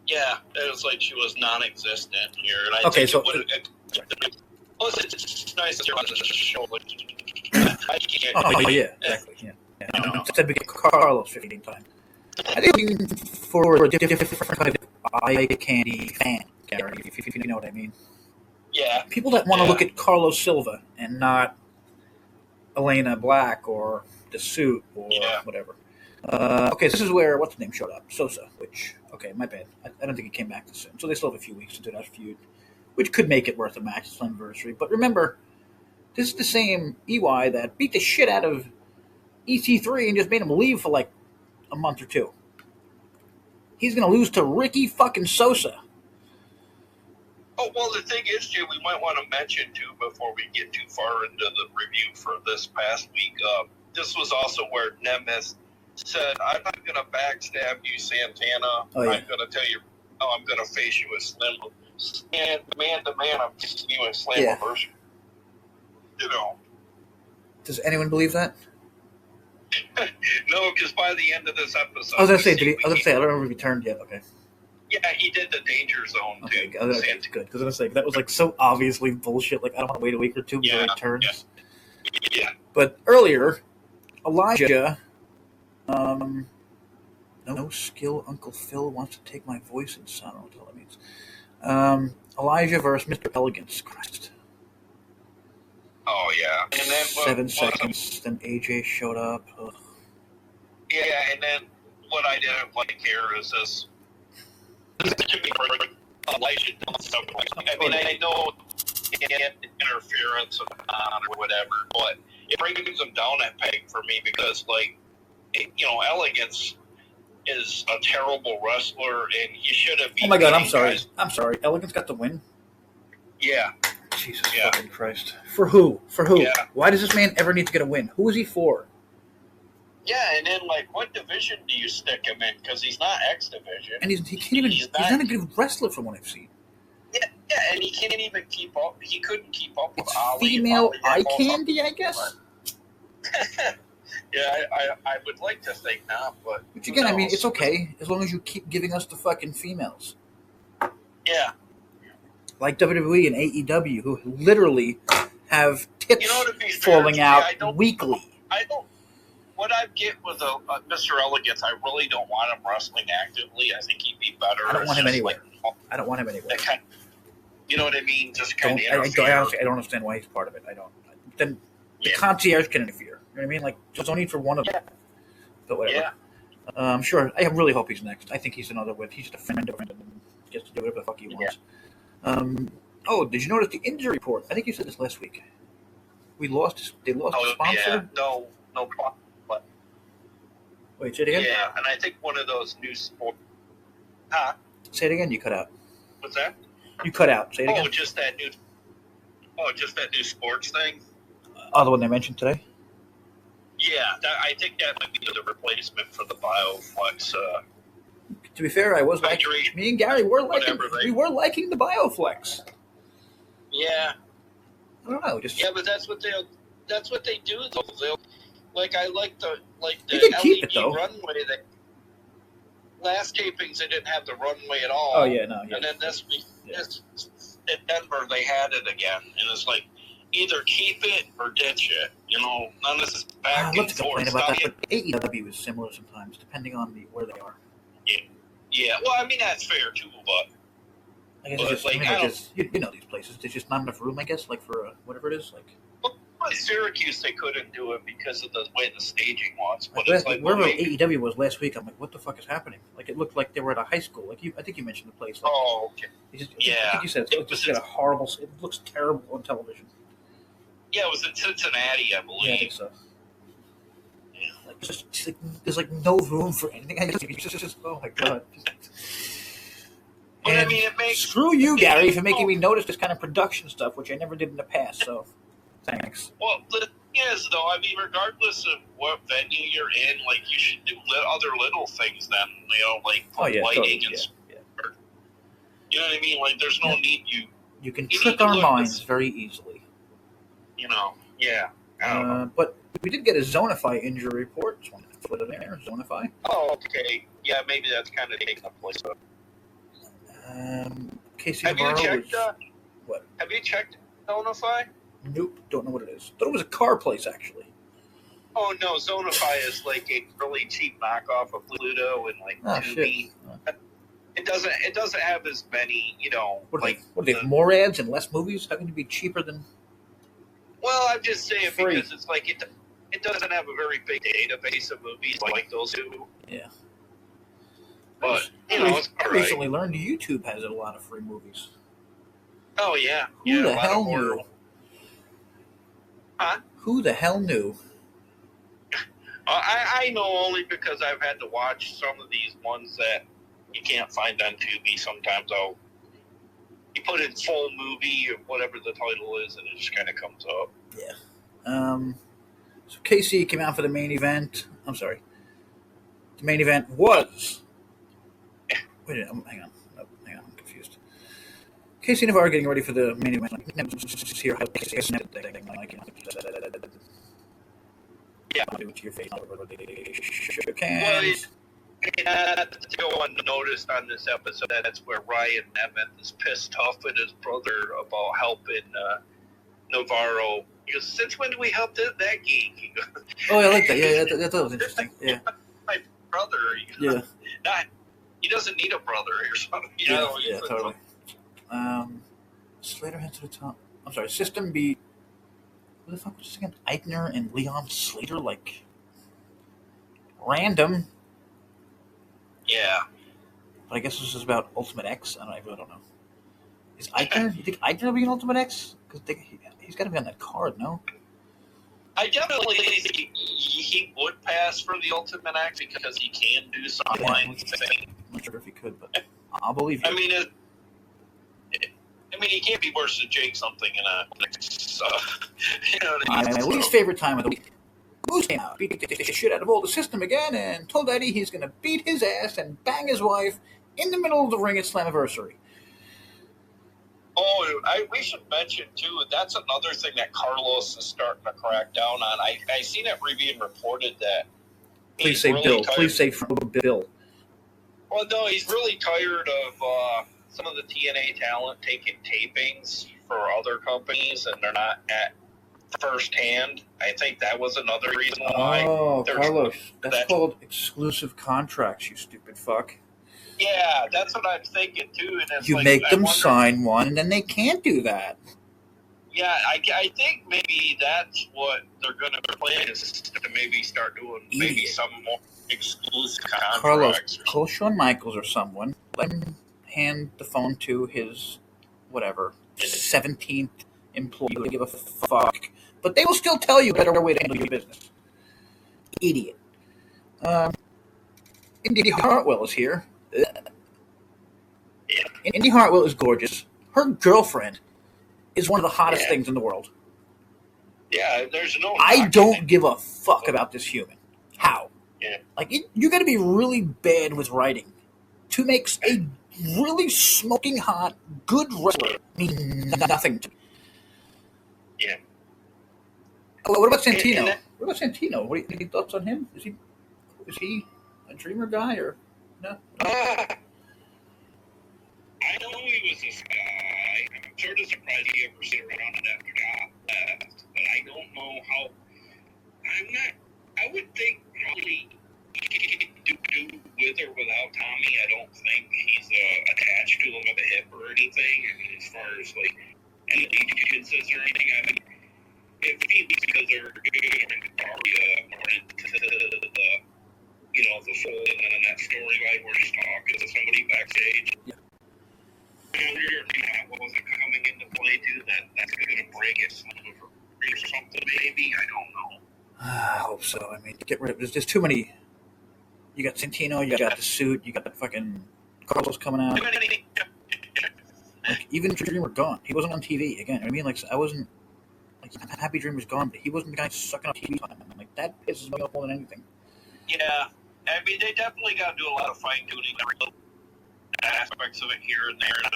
Yeah, it was like she was non-existent here. And I okay, think so... it's nice that you're on the show. Yeah, exactly. Yeah. Instead we get Carlos 15 times. I think for a different kind of eye candy fan, Gary, if you know what I mean. Yeah. People that want to look at Carlos Silva and not Elena Black or the suit or whatever. Okay, so this is where what's the name showed up, Sosa. Which my bad. I don't think he came back this soon, so they still have a few weeks into that feud, which could make it worth a match. It's anniversary, but remember, this is the same EY that beat the shit out of EC3 and just made him leave for like a month or two. He's gonna lose to Ricky fucking Sosa. Oh, well, the thing is, Jay, we might want to mention, too, before we get too far into the review for this past week, this was also where Nemeth said, "I'm not going to backstab you, Santana. I'm going to tell you, I'm going to face you as Slim. And man-to-man, I'm facing you as Slammiversary." You know. Does anyone believe that? No, because by the end of this episode... I was going to say, I don't know if he turned yet. Okay. Yeah, he did the Danger Zone, too. Okay, good. Because I was going to say, that was like so obviously bullshit. Like, I don't want to wait a week or two before he turns. Yeah. But earlier, Elijah, no skill, Uncle Phil wants to take my voice and sound. I don't know what that means. Elijah versus Mr. Elegance. Christ. Oh, yeah. And then 7 seconds, then AJ showed up. Ugh. Yeah, and then what I didn't like here is this. Elijah doing stuff like, I mean, I know interference or whatever, but it brings him down that peg for me because, like, Elegance is a terrible wrestler, and he should have. Oh my God! I'm sorry. Elegance got the win. Yeah. Jesus fucking Christ! For who? Yeah. Why does this man ever need to get a win? Who is he for? Yeah, and then, like, what division do you stick him in? Because he's not X division. And he's not a good wrestler from what I've seen. Yeah, and he can't even keep up. He couldn't keep up with Ali. Female eye candy, I guess? Yeah, I would like to think not, but which again, I mean, it's okay as long as you keep giving us the fucking females. Yeah. Like WWE and AEW, who literally have tits falling out weekly. What I get with Mr. Elegance, I really don't want him wrestling actively. I think he'd be better. I don't want him anywhere. I don't want him anywhere. You know what I mean? Just kind of I don't understand why he's part of it. I don't. Then the concierge can interfere. You know what I mean? Like, there's no need for one of them. But whatever. Yeah. Sure. I really hope he's next. I think he's another with. He's just a friend of him and gets to do whatever the fuck he wants. Yeah. Did you notice the injury report? I think you said this last week. They lost a sponsor? Yeah. No problem. Wait, say it again? Yeah, and I think one of those new sports... Huh? Say it again, you cut out. What's that? You cut out. Say it again. Just that new sports thing? The one they mentioned today? Yeah, I think that might be the replacement for the BioFlex. To be fair, me and Gary were liking the BioFlex. Yeah. I don't know, but that's what they do though. I like the LED runway. Last tapings they didn't have the runway at all. Oh yeah, no. Yeah. And then this week, in Denver, they had it again, and it's like either keep it or ditch it. You know, none of this is back and forth. About that, but AEW is similar sometimes, depending on where they are. Yeah. Well, I mean that's fair too, but I guess you know these places. There's just not enough room, I guess, for whatever it is, Syracuse, they couldn't do it because of the way the staging was. But wherever AEW was last week, I'm like, what the fuck is happening? Like, it looked like they were at a high school. Like, I think you mentioned the place. Like, okay. I think you said it just got a horrible. It looks terrible on television. Yeah, it was in Cincinnati, I believe. Yeah, I think so. Yeah. There's no room for anything. Oh my god. But I mean, it makes screw you, Gary, for making me notice this kind of production stuff, which I never did in the past. So. Thanks. Well, the thing is, though, I mean, regardless of what venue you're in, you should do other little things then, lighting totally. and support. You know what I mean? There's no need you can trick our minds very easily. You know, yeah. I don't know. But we did get a Zonify injury report. Just wanted to put it in there, Zonify. Oh, okay. Yeah, maybe that's kind of taking up place. Casey Have you checked? What? Have you checked Zonify? Nope, don't know what it is. Thought it was a car place, actually. Oh no, Zonify is a really cheap knockoff of Pluto and Tubi. It doesn't have as many, What do they have more ads and less movies? Having to be cheaper than? Well, I'm just saying because it's it doesn't have a very big database of movies like those do. Yeah. But it's I recently learned YouTube has a lot of free movies. Oh yeah. Who the hell knew? Huh? Who the hell knew? I know only because I've had to watch some of these ones that you can't find on Tubi. Sometimes you put in full movie or whatever the title is, and it just kind of comes up. Yeah. So KC came out for the main event. I'm sorry. The main event was. Wait a minute. Hang on. I'm confused. Casey Navarro getting ready for the main event. Here, yeah. To your face. Well, to go unnoticed on this episode, that's where Ryan Nemeth is pissed off at his brother about helping Navarro. He goes, "Since when do we help that geek?" Oh, I like that. Yeah, that was interesting. Yeah. My brother. He doesn't need a brother or something. Yeah, totally. Slater head to the top. I'm sorry, System beat. Who the fuck was this again? Eichner and Leon Slater, random. Yeah. But I guess this is about Ultimate X. I really don't know. Is Eichner? You think Eichner will be an Ultimate X? Because he's got to be on that card, no? I definitely think he would pass for the Ultimate X because he can do some online thing. I'm not sure if he could, but I'll believe you. I mean, he can't be worse than Jake something in a. My least favorite time of the week. Moose came out, beat the shit out of all the System again, and told Eddie he's going to beat his ass and bang his wife in the middle of the ring at Slammiversary. Oh, we should mention too. That's another thing that Carlos is starting to crack down on. I seen it being reported that. Please say really Bill. Tired. Please say Bill. Well, no, he's really tired of some of the TNA talent taking tapings for other companies, and they're not at firsthand. I think that was another reason why. Oh, Carlos, that's called exclusive contracts, you stupid fuck. Yeah, that's what I'm thinking too. And it's you make them sign one, and then they can't do that. Yeah, I think maybe that's what they're going to plan is to maybe start doing maybe some more exclusive contracts. Carlos, call Shawn Michaels or someone. Let him hand the phone to his, 17th employee who give a fuck. But they will still tell you a better way to handle your business. Idiot. Indy Hartwell is here. Indy Hartwell is gorgeous. Her girlfriend is one of the hottest things in the world. Yeah, there's no... I don't give a fuck about this human. How? Yeah. You got to be really bad with writing to make a really smoking hot, good wrestler mean nothing to me. Yeah. Oh, what about Santino? What about Santino? Any thoughts on him? Is he a dreamer guy or no? I know he was this guy. I'm sort of surprised he ever sit around and after God left, but I don't know how. I would think probably he could do with or without Tommy. I don't think he's attached to him at the hip or anything. I mean, as far as any allegiances or anything, I mean, if he was because they're good or into the full and then that storyline where he's talking to somebody backstage. Yeah. That wasn't coming into play too. That's going to break it or something. Maybe I don't know. I hope so. I mean, get rid of. There's too many. You got Santino. You got the suit. You got the fucking Carlos coming out. Even Dreamer gone. He wasn't on TV again. I mean, I wasn't. Happy Dreamer's gone, but he wasn't the guy sucking up TV time. That pisses me off more than anything. Yeah, I mean, they definitely got to do a lot of fine tuning. Aspects of it here and there. I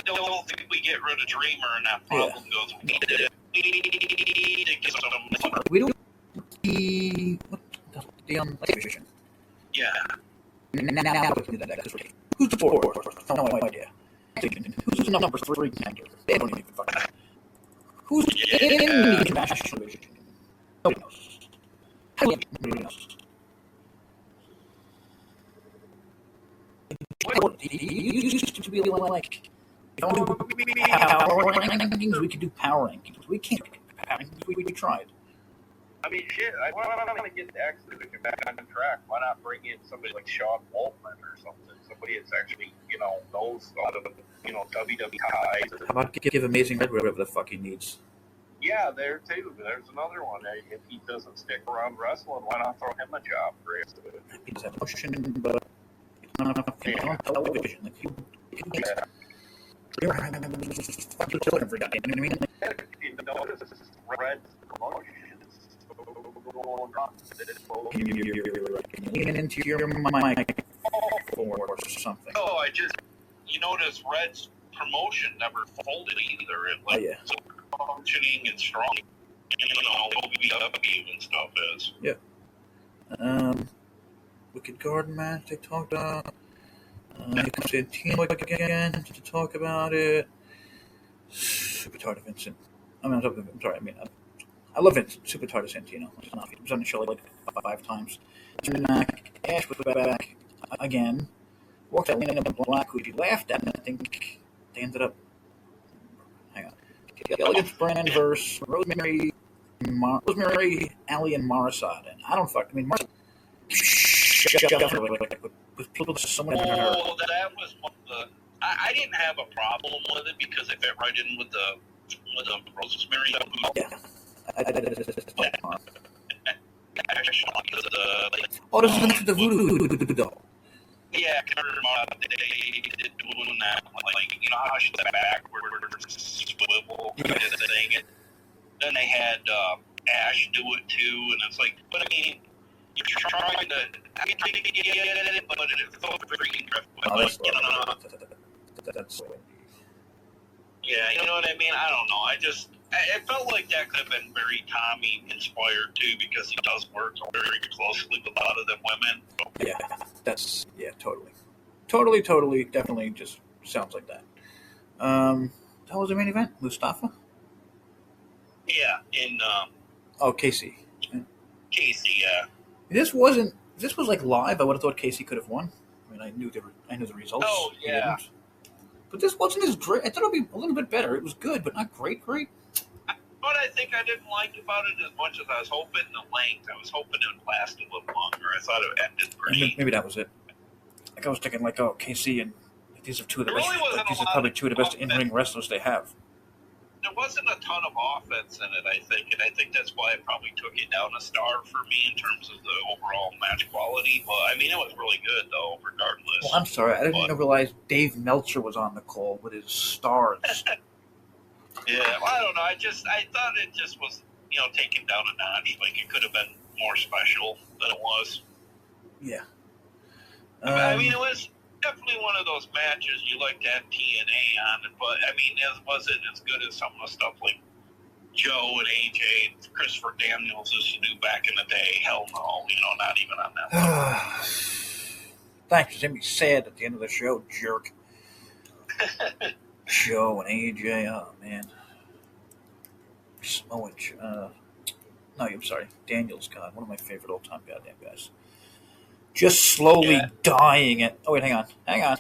don't think we get rid of Dreamer and that problem goes. We need to get some. We don't. The television. Yeah. Now we can do that. Who's the fourth? No idea. Who's number 3 contender? They don't even fucking know. Who's in the national division? Nobody knows. Nobody knows. It used to be like, power rankings, we could do power rankings. We can't do power rankings. We tried. I mean, shit, I want to get the X Division back on track. Why not bring in somebody like Sean Waltman or something? Somebody that's actually, knows a lot of, WWE ties. How about give Amazing Red whatever the fuck he needs? Yeah, there too. There's another one. If he doesn't stick around wrestling, why not throw him a job for it? He doesn't have motion, but it's not enough television. Fucking kill every guy. You know what I mean? You notice Red promotion. Can you lean into your mic or something? Oh, you notice Red's promotion never folded either. It's functioning and strong. OVW and stuff is. Yeah. Wicked Garden match they talked about. Santino again to talk about it. Super tired of Vincent. I love Vincent. Super tired of Santino. He was on the show like 5 times. Ash was back again. Walked out in a black who he laughed at, and I think they ended up. Hang on. Elegance Brand versus Rosemary, Alley, and Morissette. And I don't fuck. I mean, Morissette. With people someone in her. Oh, that was one of the. I didn't have a problem with it because it fit right in with the Rosemary. Yeah. Oh, this is the next to the voodoo doll. Yeah, they did doing that, how she's backward swivel kind of thing. And then they had Ash do it too, and it's like, but I mean, you're trying to, but it's so freaking drift. That's Yeah, you know what I mean? I don't know. It felt like that could have been very Tommy inspired too, because he does work very closely with a lot of them women. Yeah, totally, definitely just sounds like that. That was the main event, Mustafa. Yeah, in Casey. Casey. Yeah. This wasn't. This was like live. I would have thought Casey could have won. I mean, I knew the results. Oh He yeah. didn't. But this wasn't as great. I thought it would be a little bit better. It was good, but not great. What I think I didn't like about it as much as I was hoping the length. I was hoping it would last a little longer. I thought it ended pretty. Maybe that was it. Like I was thinking, like, Casey and these are two of the best. Really These are probably two of the best in-ring wrestlers they have. There wasn't a ton of offense in it, I think, and I think that's why it probably took it down a star for me in terms of the overall match quality. But I mean, it was really good though, regardless. Well, I'm sorry, I didn't realize Dave Meltzer was on the call with his stars. Yeah, well, I don't know. I thought it just was, taken down a notch. Like it could have been more special than it was. Yeah. I mean, it was definitely one of those matches you like to have TNA on it, but I mean, it wasn't as good as some of the stuff like Joe and AJ and Christopher Daniels used to do back in the day. Hell no, not even on that level. Thanks for making me sad at the end of the show, jerk. Joe and AJ, oh man. No, I'm sorry. Daniels, God, one of my favorite all-time goddamn guys. Just slowly dying at... Oh, wait, hang on.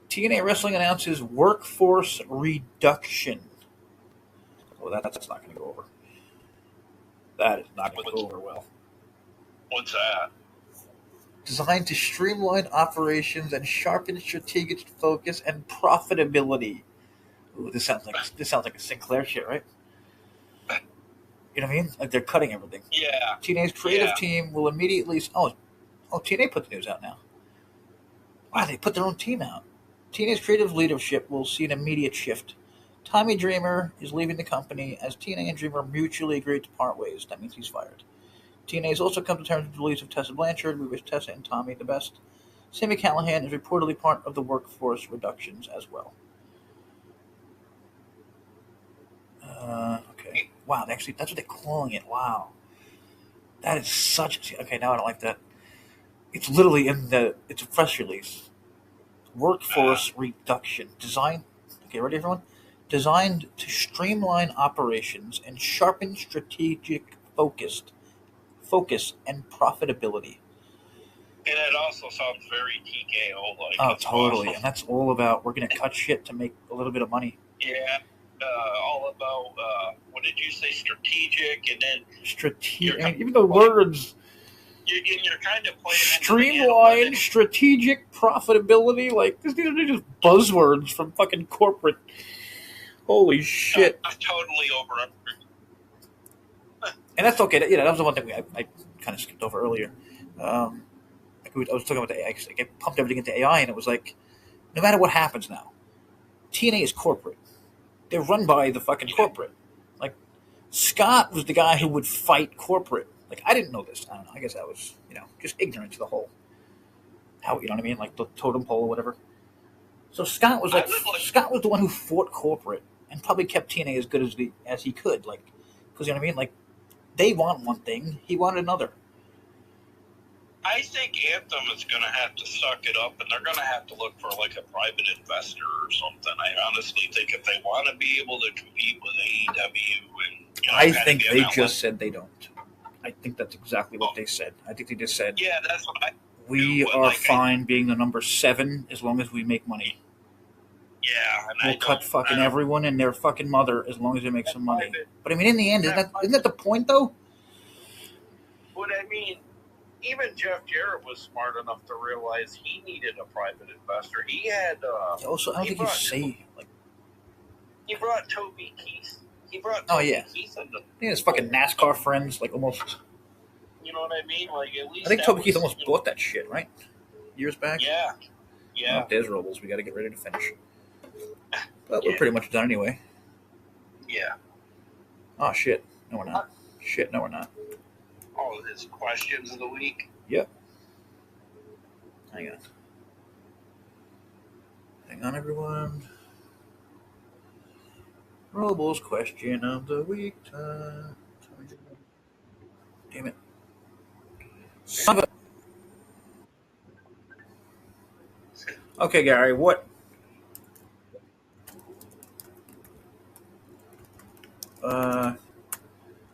TNA Wrestling announces workforce reduction. Oh, that's not going to go over. That is not going to go over well. What's that? Designed to streamline operations and sharpen strategic focus and profitability. Ooh, this sounds like a Sinclair shit, right? You know what I mean? Like they're cutting everything. Yeah. TNA's creative team will immediately... Oh, TNA put the news out now. Wow, they put their own team out. TNA's creative leadership will see an immediate shift. Tommy Dreamer is leaving the company as TNA and Dreamer mutually agreed to part ways. That means he's fired. TNA has also come to terms with the release of Tessa Blanchard. We wish Tessa and Tommy the best. Sami Callihan is reportedly part of the workforce reductions as well. Okay. Wow, actually, that's what they're calling it. Wow. That is such... Okay, now I don't like that. It's literally it's a press release. Workforce reduction. Designed... Okay, ready, everyone? Designed to streamline operations and sharpen strategic focus and profitability. And it also sounds very TKO-like. Oh, totally. And that's all about we're going to cut shit to make a little bit of money. Yeah. All about, what did you say, strategic, and then... Strategic. I mean, even the words... You're kind of playing... Streamline, strategic, profitability. Like, these are just buzzwords from fucking corporate. Holy shit. I'm totally over it. And that's okay. That was the one thing I kind of skipped over earlier. I was talking about the AI. I pumped everything into AI, and it was like, no matter what happens now, TNA is corporate. They're run by the fucking corporate. Like, Scott was the guy who would fight corporate. Like, I didn't know this. I don't know. I guess I was, just ignorant to the whole, how, you know what I mean? Like, the totem pole or whatever. So Scott was Scott was the one who fought corporate and probably kept TNA as good as he could. Like, because, you know what I mean? Like, they want one thing. He wanted another. I think Anthem is going to have to suck it up, and they're going to have to look for like a private investor or something. I honestly think if they want to be able to compete with AEW, and I think they just said they don't. I think that's exactly what they said. I think they just said, "Yeah, that's what we are fine being the number 7 as long as we make money. Yeah, and we'll cut fucking everyone and their fucking mother as long as they make some money." But I mean, in the end, isn't that the point though? What I mean. Even Jeff Jarrett was smart enough to realize he needed a private investor. He had... also, I don't think he brought Toby Keith. Keith into... Yeah, his fucking NASCAR friends, like, almost... You know what I mean? Like, at least... I think Toby Keith almost bought that shit, right? Years back? Yeah. Oh, there's Robles. We got to get ready to finish. But we're pretty much done anyway. Yeah. Oh, shit. No, we're not. Shit, no, we're not. All of his questions of the week. Yep. Hang on, everyone. Robles question of the week. Damn it. Son of a... Okay, Gary, what?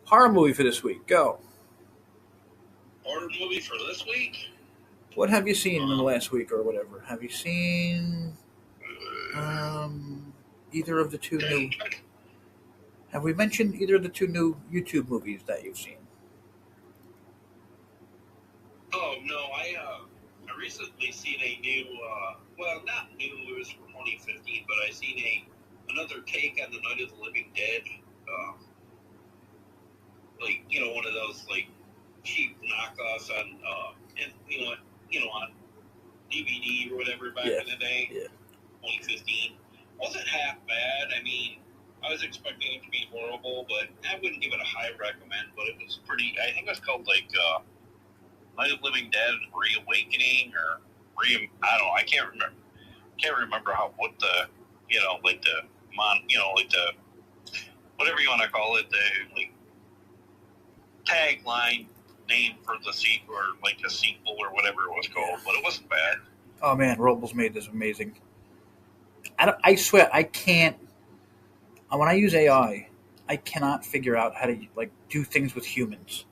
Horror movie for this week. Go. Horror movie for this week? What have you seen in the last week or whatever? Have you seen either of the two new... Have we mentioned either of the two new YouTube movies that you've seen? Oh, no, I recently seen a new, well, not new, it was from 2015, but I seen another take on the Night of the Living Dead. Like, one of those, like, cheap knockoffs on, on DVD or whatever back in the day. Yeah. 2015. Wasn't half bad. I mean, I was expecting it to be horrible, but I wouldn't give it a high recommend, but it was pretty, I think it was called, like, Night of the Living Dead Reawakening, or I don't know, I can't remember what the, whatever you want to call it, the, like, tagline name for the sequel, or like a sequel or whatever it was called, but it wasn't bad. Oh man, Robles made this amazing. I swear, I can't. When I use AI, I cannot figure out how to like do things with humans.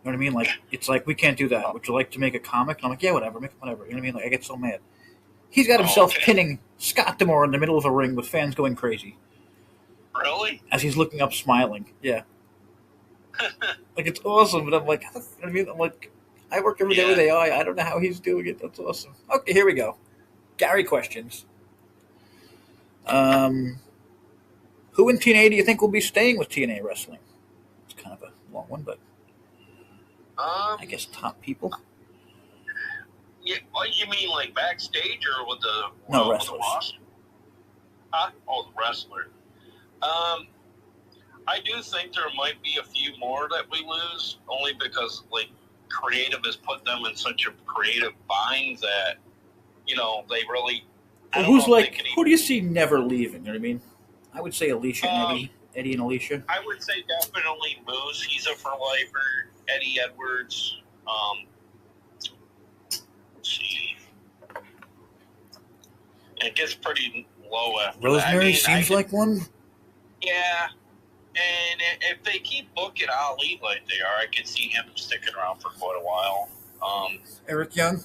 You know what I mean? Like it's like we can't do that. Would you like to make a comic? And I'm like, yeah, whatever, make whatever. You know what I mean? Like I get so mad. He's got himself pinning Scott D'Amore in the middle of a ring with fans going crazy. Really? As he's looking up, smiling. Yeah. Like it's awesome, but I'm like, I work every day with AI. I don't know how he's doing it. That's awesome. Okay, here we go. Gary questions. Who in TNA do you think will be staying with TNA wrestling? It's kind of a long one, but I guess top people. Yeah, what you mean, like backstage or with the wrestlers? With the roster? Huh? Oh, the wrestler. I do think there might be a few more that we lose, only because like creative has put them in such a creative bind that they really. Who do you see never leaving? You know what I mean? I would say Alicia and Eddie and Alicia. I would say definitely Moose. He's a for lifer. Eddie Edwards. Let's see. It gets pretty low after Rosemary that. seems like one. Yeah. And if they keep booking Ali like they are, I could see him sticking around for quite a while. Eric Young?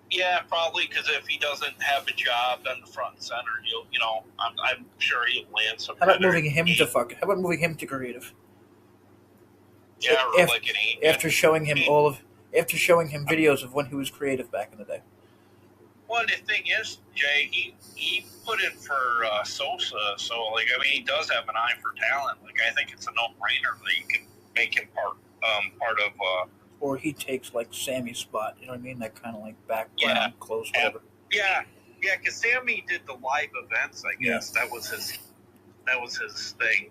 Yeah, probably, because if he doesn't have a job in the front and center, I'm sure he'll land some. How about moving him to creative? Yeah, or like an agent. After showing him videos of when he was creative back in the day. Well, the thing is, Jay, he put in for Sosa, so he does have an eye for talent. Like, I think it's a no-brainer that you can make him part of. Or he takes like Sammy's spot. You know what I mean? That kind of like background, close, whatever. Yeah, because Sammy did the live events. I guess that was his thing.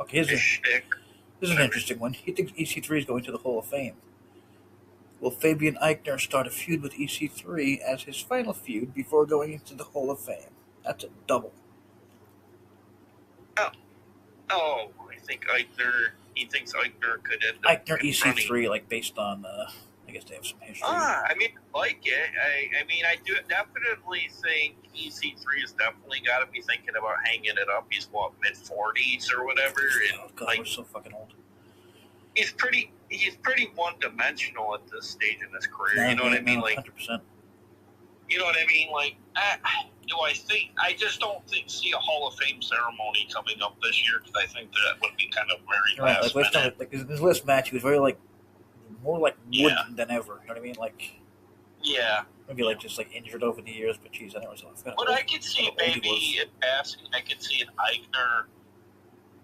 Okay, here's an interesting one. He thinks EC3 is going to the Hall of Fame. Will Fabian Eichner start a feud with EC3 as his final feud before going into the Hall of Fame? That's a double. Oh, I think Eichner. He thinks Eichner could end up Eichner EC3, like based on, I guess they have some history. I mean, I like it. I do definitely think EC3 has definitely got to be thinking about hanging it up. He's mid-40s or whatever. Oh God, we're so fucking old. He's pretty one-dimensional at this stage in his career. You know what I mean? 100%. You know what I mean? Like, I just don't see a Hall of Fame ceremony coming up this year, because I think that would be kind of very last minute. Like his last match, he was very more like wooden than ever. You know what I mean? Like, maybe just injured over the years, but geez, I never saw. But I could see maybe in passing, I could see an Eichner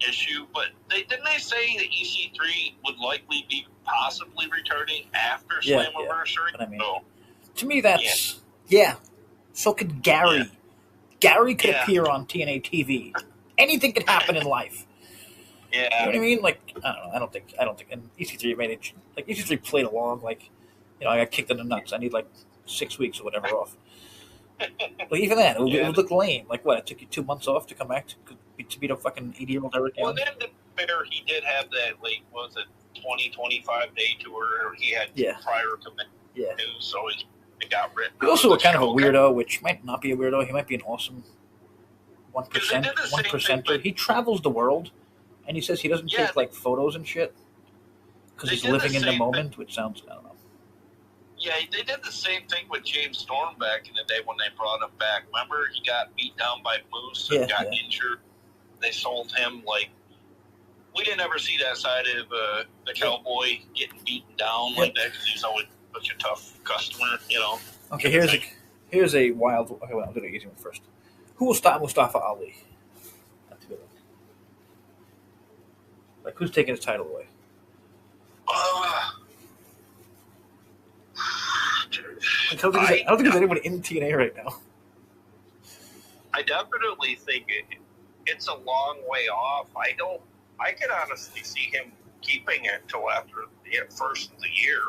issue, but didn't they say that EC3 would likely be possibly returning after Slammiversary? But I mean, to me, that's So could Gary. Yeah. Gary could appear on TNA TV. Anything could happen in life. Yeah. You know what I mean? Like, I don't know. I don't think. And EC3 made it. Like, EC3 played along. Like, I got kicked in the nuts. I need 6 weeks or whatever off. But even that, it would look lame. Like, what? It took you 2 months off to come back to beat a fucking 80-year-old Eric Allen? Well, then to be fair, he did have that, like, what was it, 25 day tour. He had prior commitment to, so it got written. He's also kind of a weirdo, which might not be a weirdo. He might be an awesome 1%er. He travels the world, and he says he doesn't take, like, photos and shit because he's living in the moment, which sounds, I don't know. Yeah, they did the same thing with James Storm back in the day when they brought him back. Remember, he got beat down by Moose and got injured. They sold him, like, we didn't ever see that side of the cowboy getting beaten down like that because he's always such a tough customer, you know. Okay, here's a wild. Okay, well, I'll do the easy one first. Who will stop Mustafa Ali? That's a good one. Like, who's taking his title away? I don't think there's anyone in TNA right now. I definitely think it's a long way off. I could honestly see him keeping it till after the first of the year.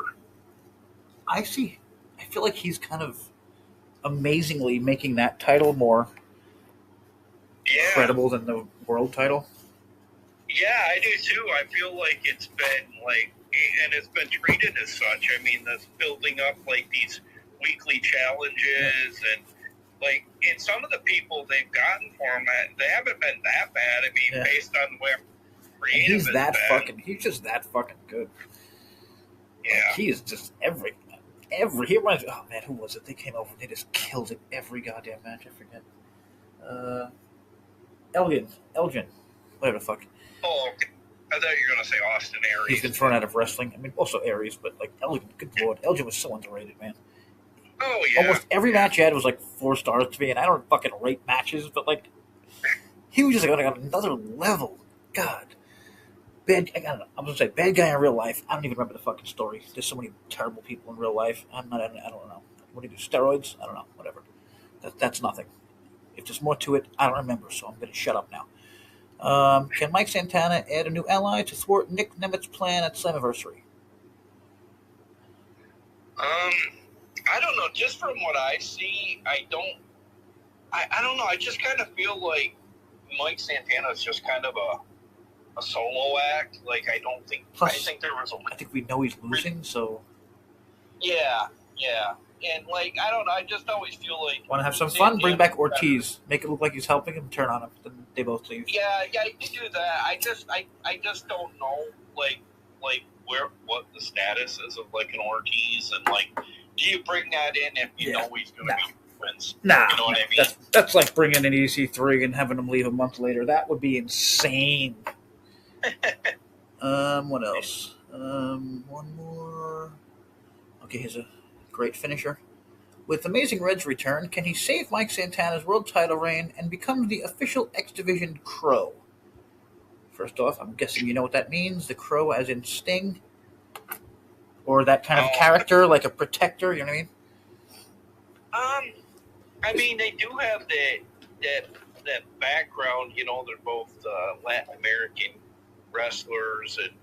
I feel like he's kind of amazingly making that title more credible than the world title. Yeah, I do too. I feel like it's been and it's been treated as such. I mean, that's building up like these weekly challenges and like, and some of the people they've gotten for him, they haven't been that bad. I mean, based on where creative he's just that fucking good. Yeah, like, he is just every. He reminds me. Oh man, who was it? They came over. They just killed it every goddamn match. I forget. Elgin, whatever the fuck. Oh, okay. I thought you were gonna say Austin Aries. He's been thrown out of wrestling. I mean, also Aries, but like Elgin. Good lord, Elgin was so underrated, man. Oh yeah. Almost every match he had was like 4 stars to me, and I don't fucking rate matches, but like he was just like on another level. God. I don't know. I'm gonna say bad guy in real life. I don't even remember the fucking story. There's so many terrible people in real life. I don't know. What do you do? Steroids? I don't know. Whatever. That's nothing. If there's more to it, I don't remember. So I'm gonna shut up now. Can Mike Santana add a new ally to thwart Nick Nemet's plan at Slammiversary? I don't know. Just from what I see, I don't know. I just kind of feel like Mike Santana is just kind of a solo act. Like, I think there was I think we know he's losing, so. Yeah. And, like, I don't know. I just always feel like. Want to have some fun? Bring back Ortiz. Make it look like he's helping him, turn on him. Then they both leave. Yeah, you can do that. I just don't know, like what the status is of, like, an Ortiz. And, like, do you bring that in if you know he's going to be wins? Nah. You know what I mean? That's like bringing in EC3 and having him leave a month later. That would be insane. What else? One more. Okay, here's a great finisher. With Amazing Red's return, can he save Mike Santana's world title reign and become the official X Division Crow? First off, I'm guessing you know what that means. The Crow as in Sting? Or that kind of character, like a protector, you know what I mean? I mean, they do have that background, you know, they're both Latin American wrestlers, and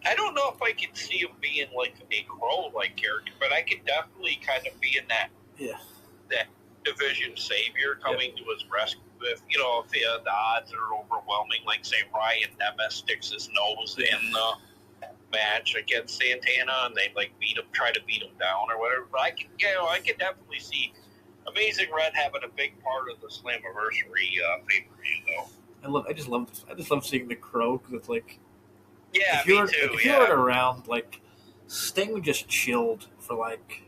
I don't know if I could see him being like a Crow-like character, but I could definitely kind of be in that division savior coming to his rescue. If you know, if the odds are overwhelming, like say Ryan Nemeth sticks his nose in the match against Santana, and they like try to beat him down or whatever. But I could definitely see Amazing Red having a big part of the Slammiversary pay-per-view, though. I just love seeing the Crow because it's like, me too. If you were around, like Sting just chilled for like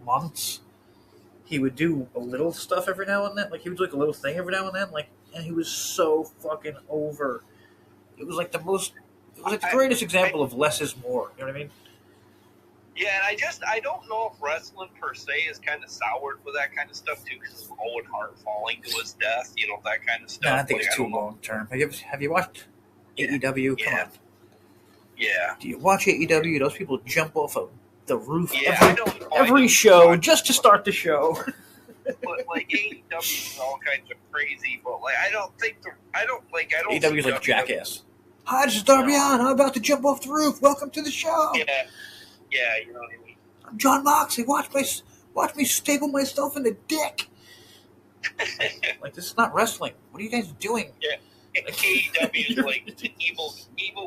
months. He would do a little stuff every now and then, like he would do like a little thing every now and then, like, and he was so fucking over. It was like the greatest example of less is more. You know what I mean? Yeah, and I don't know if wrestling per se is kind of soured for that kind of stuff too, because of Owen Hart falling to his death, you know, that kind of stuff. No, I think it's too long term. Have you watched AEW? Come on. Yeah. Do you watch AEW? Those people jump off of the roof every show just to start the show. But like AEW is all kinds of crazy, but like I don't AEW is like Jackass. Hi, this is Darby Allin. I'm about to jump off the roof. Welcome to the show. Yeah, you know what I mean. I'm John Moxley. Watch Watch me staple myself in the dick. Like, this is not wrestling. What are you guys doing? Yeah. AEW is like the evil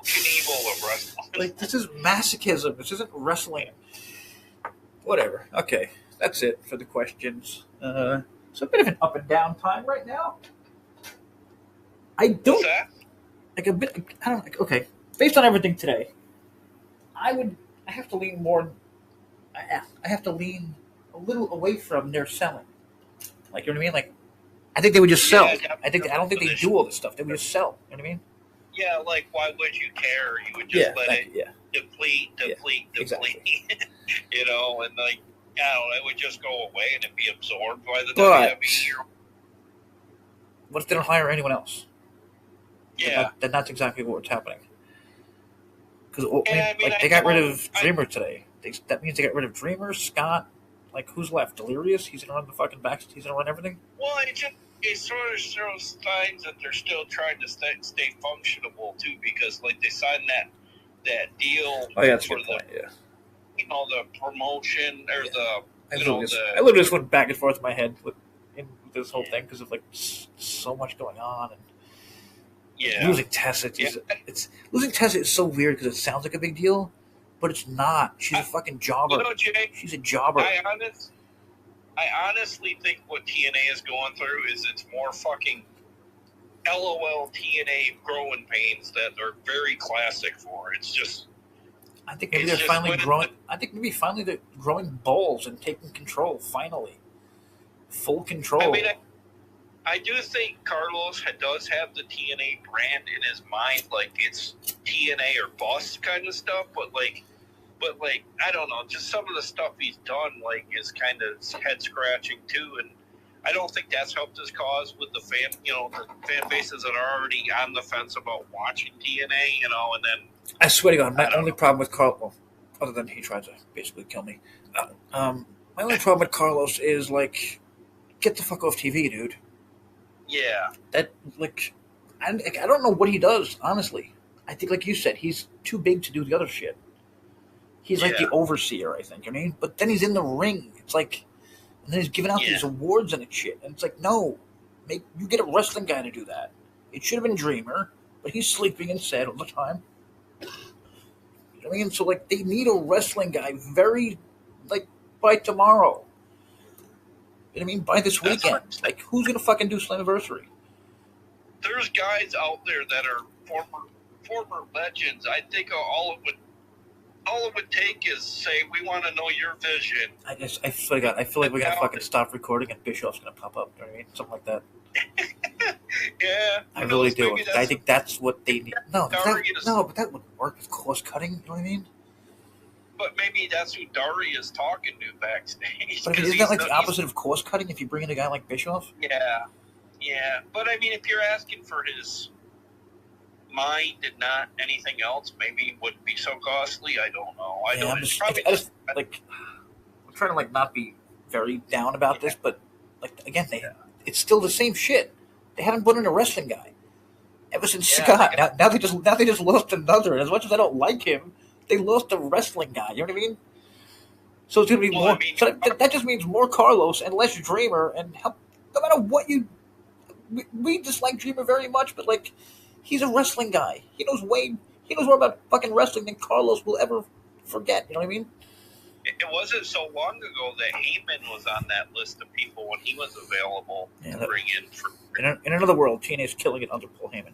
Knievel of wrestling. Like, this is masochism. This isn't wrestling. Whatever. Okay, that's it for the questions. It's a bit of an up and down time right now. I don't What's that? like a bit. I don't like. Okay, based on everything today, I have to lean more. I have to lean a little away from their selling. Like, you know what I mean? Like, I think they would just sell. I don't think they do all this stuff. They would just sell. You know what I mean? Yeah, like, why would you care? You would just let it deplete. Exactly. You know, and like, I don't know, it would just go away and it'd be absorbed by the But WWE. what if they don't hire anyone else? Yeah. Then that's exactly what's happening. Because they got rid of Dreamer today. That means they got rid of Dreamer, Scott. Like, who's left? Delirious? He's gonna run the fucking back. He's gonna run everything. Well, it sort of shows signs that they're still trying to stay functionable too, because like they signed that deal. Oh yeah, that's a good point. Yeah. You know, the promotion or I literally just went back and forth in my head with this whole thing because of like so much going on and losing Tessa. It's losing Tessa is so weird because it sounds like a big deal, but it's not. She's a fucking jobber. You know, Jay, she's a jobber. I honestly think what TNA is going through is it's more fucking LOL TNA growing pains that are very classic for. It's just. I think maybe they're finally growing. I think maybe finally they're growing balls and taking control. Finally, full control. I mean, I do think Carlos does have the TNA brand in his mind, like it's TNA or bust kind of stuff. But I don't know, just some of the stuff he's done, like, is kind of head scratching too. And I don't think that's helped his cause with the fan bases that are already on the fence about watching TNA. You know, and then. I swear to God, my only problem with Carlos, other than he tried to basically kill me, my only problem with Carlos is, like, get the fuck off TV, dude. Yeah. That, like, I don't know what he does, honestly. I think, like you said, he's too big to do the other shit. He's like the overseer, I think, you know what I mean? But then he's in the ring. It's like, and then he's giving out these awards and shit. And it's like, no, you get a wrestling guy to do that. It should have been Dreamer, but he's sleeping and sad all the time. You know what I mean? So, like, they need a wrestling guy by tomorrow. You know what I mean? By this weekend. Like, who's going to fucking do Slammiversary? There's guys out there that are former legends. I think all it would take is say, we want to know your vision. I swear to God, I feel like we're going to fucking stop recording and Bischoff's going to pop up. You know what I mean? Something like that. Yeah. I really do. I think that's what they need. No, but that wouldn't work with cost cutting. You know what I mean? But maybe that's who Dari is talking to backstage. But isn't that like the opposite of cost cutting if you bring in a guy like Bischoff? Yeah. Yeah. But I mean, if you're asking for his mind and not anything else, maybe it wouldn't be so costly. I don't know. I'm trying to like not be very down about this, but like again, it's still the same shit. They haven't put in a wrestling guy ever since Scott. Now they just lost another. And as much as I don't like him, they lost a wrestling guy. You know what I mean? So it's gonna be more. So that just means more Carlos and less Dreamer. And no matter what we dislike Dreamer very much, but like he's a wrestling guy. He knows more about fucking wrestling than Carlos will ever forget. You know what I mean? It wasn't so long ago that Heyman was on that list of people when he was available to bring in. In another world, TNA's killing it under Paul Heyman.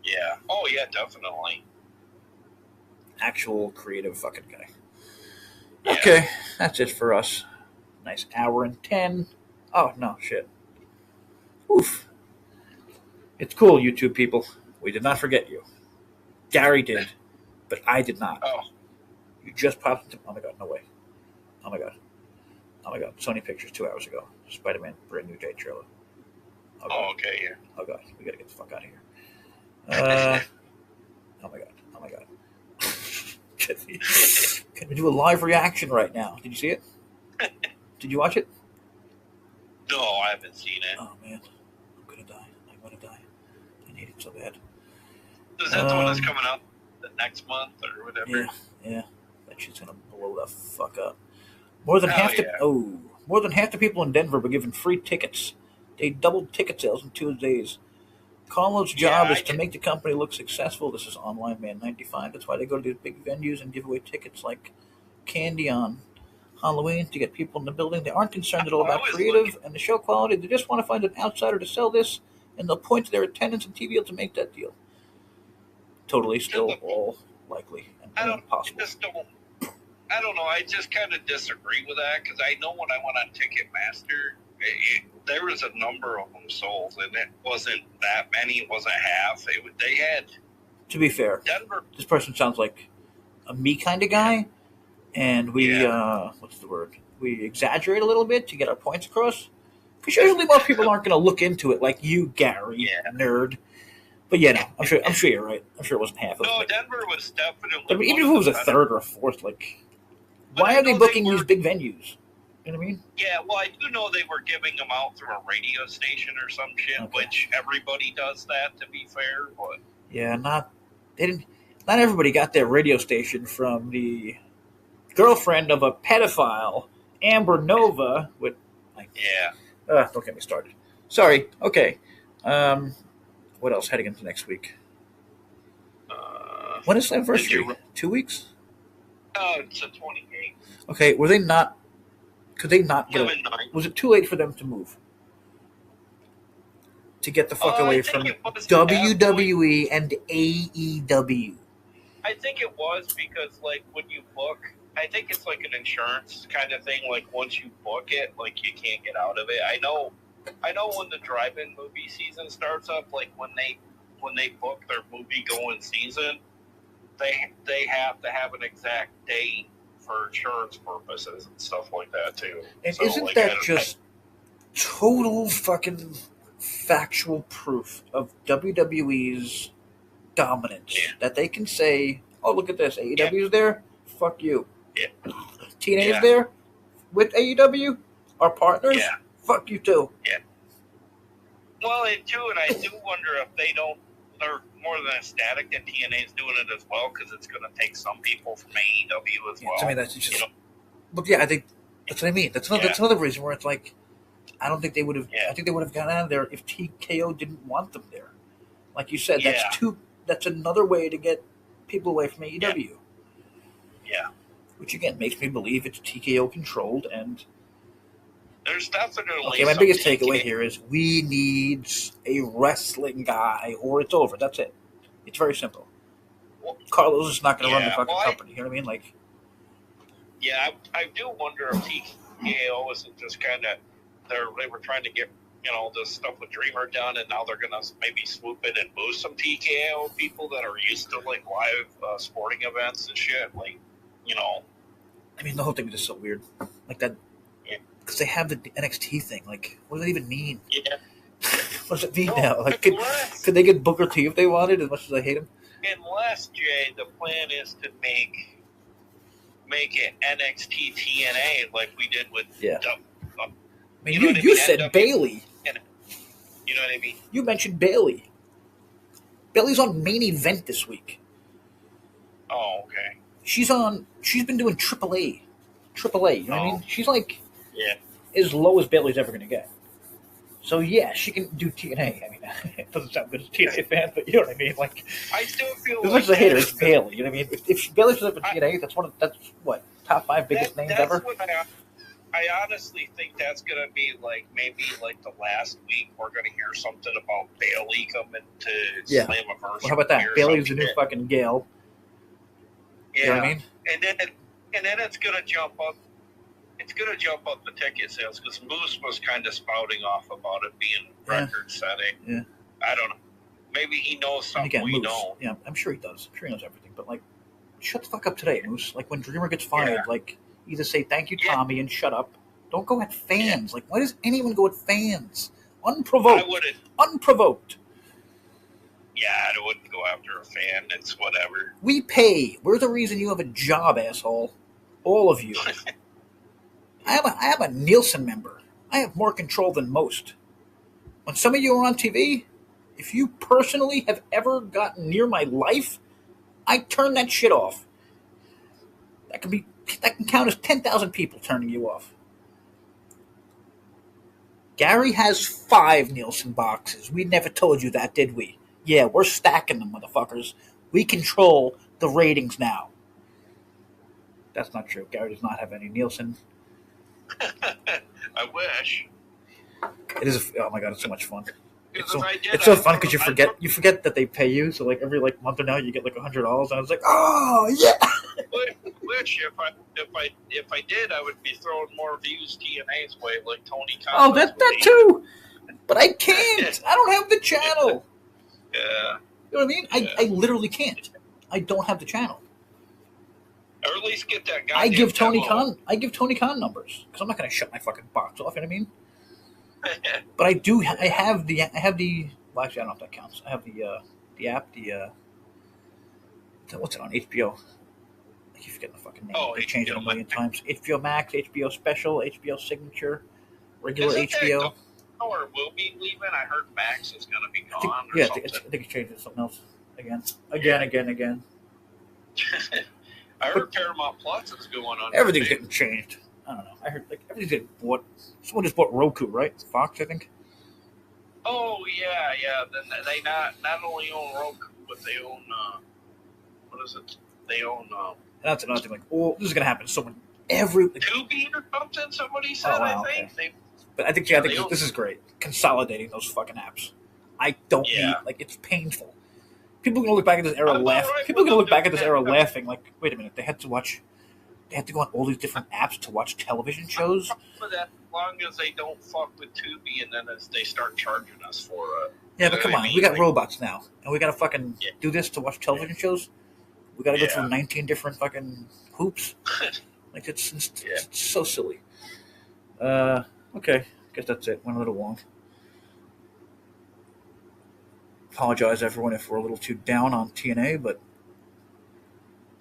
Yeah. Oh, yeah, definitely. Actual creative fucking guy. Yeah. Okay, that's it for us. Nice hour and 10. Oh, no, shit. Oof. It's cool, YouTube people. We did not forget you. Gary did, but I did not. Oh. You just popped into... Oh, my God, no way. Oh, my God. Sony Pictures 2 hours ago. Spider-Man brand new day trailer. Oh, okay, yeah. Oh, God. We got to get the fuck out of here. Oh, my God. Can we do a live reaction right now? Did you see it? Did you watch it? No, I haven't seen it. Oh, man. I'm going to die. I need it so bad. Is that the one that's coming out the next month or whatever? Yeah. That shit's going to blow the fuck up. More than half the people in Denver were given free tickets. They doubled ticket sales in 2 days. Carlo's job is to make the company look successful. This is Online Man 95. That's why they go to these big venues and give away tickets like candy on Halloween to get people in the building. They aren't concerned at all about creative and the show quality. They just want to find an outsider to sell this, and they'll point to their attendance and TV to make that deal. Totally still all likely and impossible. I don't know. I just kind of disagree with that because I know when I went on Ticketmaster, there was a number of them sold, and it wasn't that many. It wasn't half. They had. To be fair, Denver. This person sounds like a me kind of guy, and we what's the word? We exaggerate a little bit to get our points across. Because usually most people aren't going to look into it like you, Gary, nerd. But yeah, no, I'm sure you're right. I'm sure it wasn't half of it. No, Denver was definitely. I mean, even if it was a third or a fourth, like, why are they booking these big venues? You know what I mean? Yeah, well, I do know they were giving them out through a radio station or some shit, which everybody does that, to be fair. But yeah, not everybody got their radio station from the girlfriend of a pedophile, Amber Nova. With don't get me started. Sorry. Okay. What else heading into next week? When is the anniversary? 2 weeks? It's the 28th. Okay, could they not get was it too late for them to move? To get the fuck away from WWE and AEW? I think it was because, like, when you book, I think it's like an insurance kind of thing. Like, once you book it, like, you can't get out of it. I know when the drive-in movie season starts up, like when they book their movie-going season, they have to have an exact date for insurance purposes and stuff like that too. And so, isn't that just total fucking factual proof of WWE's dominance? Yeah. That they can say, "Oh, look at this, AEW's there. Fuck you." Yeah. TNA's there with AEW, our partners. Yeah. Fuck you too. Yeah. Well, and I do wonder if they're more than ecstatic that TNA is doing it as well, because it's going to take some people from AEW as well. I mean, that's just. But yeah, I think that's what I mean. That's another reason where it's like, I don't think they would have. I think they would have gotten out of there if TKO didn't want them there. Like you said, that's another way to get people away from AEW. Yeah. Which again makes me believe it's TKO controlled and. There's definitely okay, my biggest takeaway here is we need a wrestling guy or it's over. That's it. It's very simple. Well, Carlos is not going to run the fucking company. You know what I mean? Like, yeah, I do wonder if TKO isn't just kind of they were trying to get this stuff with Dreamer done, and now they're going to maybe swoop in and boost some TKO people that are used to like live sporting events and shit. Like, I mean, the whole thing is just so weird. Like that. Because they have the NXT thing. Like, what does that even mean? Yeah. What does it mean now? Like, could they get Booker T if they wanted, as much as I hate him? Unless, Jay, the plan is to make it NXT TNA like we did with... Yeah. I mean, you said Bayley. You know what I mean? You mentioned Bayley. Bayley's on Main Event this week. Oh, okay. She's been doing AAA. AAA, you know what I mean? She's like... Yeah. As low as Bayley's ever going to get. So, yeah, she can do TNA. I mean, it doesn't sound good as a TNA fan, but you know what I mean? Like, I still feel as much as I hate her, it's Bayley. You know what I mean? If Bayley shows up in TNA, that's top 5 biggest names ever? What I honestly think that's going to be, like, maybe, like, the last week we're going to hear something about Bayley coming to Slammiversary. Well, how about that? Bayley's the new fucking Gale. Yeah. You know what I mean? And then it's going to jump up. It's going to jump up the ticket sales because Moose was kind of spouting off about it being record-setting. Yeah. I don't know. Maybe he knows something we don't. Yeah, I'm sure he does. I'm sure he knows everything. But, like, shut the fuck up today, Moose. Like, when Dreamer gets fired, like, either say thank you, Tommy, and shut up. Don't go at fans. Like, why does anyone go at fans? Unprovoked. I wouldn't. Unprovoked. Yeah, I wouldn't go after a fan. It's whatever. We pay. We're the reason you have a job, asshole. All of you. I am a Nielsen member. I have more control than most. When some of you are on TV, if you personally have ever gotten near my life, I turn that shit off. That could be That can count as 10,000 people turning you off. Gary has 5 Nielsen boxes. We never told you that, did we? Yeah, we're stacking them, motherfuckers. We control the ratings now. That's not true. Gary does not have any Nielsen. I wish. It is. Oh my god, it's so much fun. It's so, did, it's so fun because you forget that they pay you. So like every month or now you get like $100, and I was like, oh yeah. Which if I did, I would be throwing more views TNA's way, like Tony Khan. Oh, that too. But I can't. I don't have the channel. Yeah. You know what I mean? Yeah. I literally can't. I don't have the channel. Or at least get that guy. I give Tony Khan numbers because I'm not going to shut my fucking box off. You know what I mean? But I do. I have the. Well, actually, I don't know if that counts. I have the app. What's it on HBO? I keep forgetting the fucking name. They changed it a million times. HBO Max, HBO Special, HBO Signature, regular HBO. Or will be leaving? I heard Max is going to be gone. I think it's changed to something else again. I heard Paramount Plus is going on. Everything's getting changed. I don't know. I heard everything's getting bought. Someone just bought Roku, right? Fox, I think. Oh yeah. Then they not only own Roku, but they own what is it? They own. That's another thing. Like, oh, this is gonna happen. Tubi or something. Somebody said. Oh, wow, I think. Okay. But I think this is great. Consolidating those fucking apps. I don't need. It's painful. People are gonna look back at this era laughing. People are gonna look back at this era laughing. Like, wait a minute, they had to go on all these different apps to watch television shows. For that, as long as they don't fuck with Tubi, and then they start charging us for it. Yeah, but come on, we got robots now, and we gotta fucking do this to watch television shows. We gotta go through 19 different fucking hoops. Like it's so silly. Okay, guess that's it. Went a little long. Apologize, everyone, if we're a little too down on TNA, but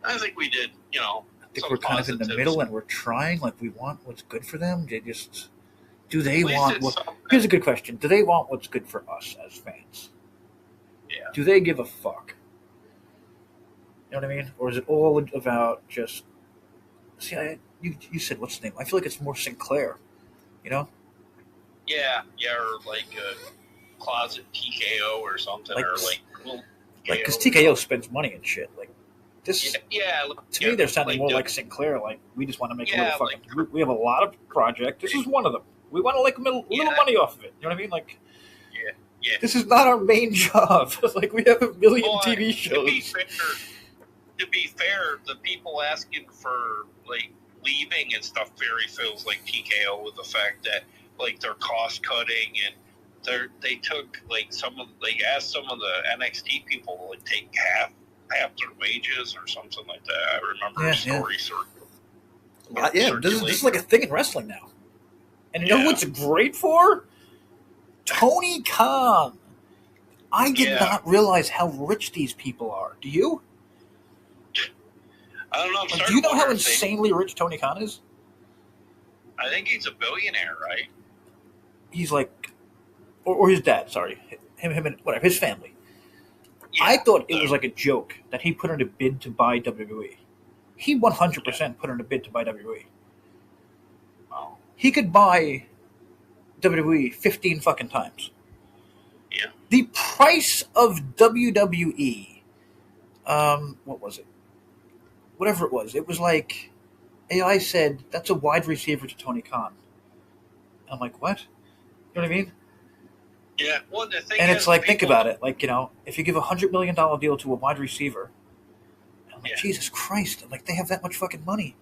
I think we did. I think we're kind of in the middle, and we're trying. Like, we want what's good for them. Do they want what? Here's a good question: do they want what's good for us as fans? Yeah. Do they give a fuck? You know what I mean? Or is it all about just? See, you said what's the name? I feel like it's more Sinclair. You know? Yeah, or like a closet TKO or something, because TKO spends money and shit. Like this. To me, they're sounding more like Sinclair. Like, we just want to make a little fucking. We have a lot of projects. This is one of them. We want to make a little money off of it. You know what I mean? Like. Yeah. This is not our main job. Like, we have a million TV shows. To be fair, the people asking for leaving and stuff very feels like TKO, with the fact that they're cost cutting, and they took they asked some of the NXT people to take half their wages or something like that. I remember a story circulating. This is like a thing in wrestling now. And you know who it's great for? Tony Khan. I did not realize how rich these people are. Do you? I don't know. Do you know how insanely rich Tony Khan is? I think he's a billionaire, right? He's like, or his dad. Sorry, him, and whatever, his family. Yeah, I thought it was like a joke that he put in a bid to buy WWE. He 100% put in a bid to buy WWE. Oh. He could buy WWE 15 fucking times. Yeah. The price of WWE, what was it? Whatever it was like, AI said, that's a wide receiver to Tony Khan. And I'm like, what? You know what I mean? Yeah. Well, the thing and it's like, think about it. Like, if you give $100 million deal to a wide receiver, I'm like, Jesus Christ. I'm like, they have that much fucking money.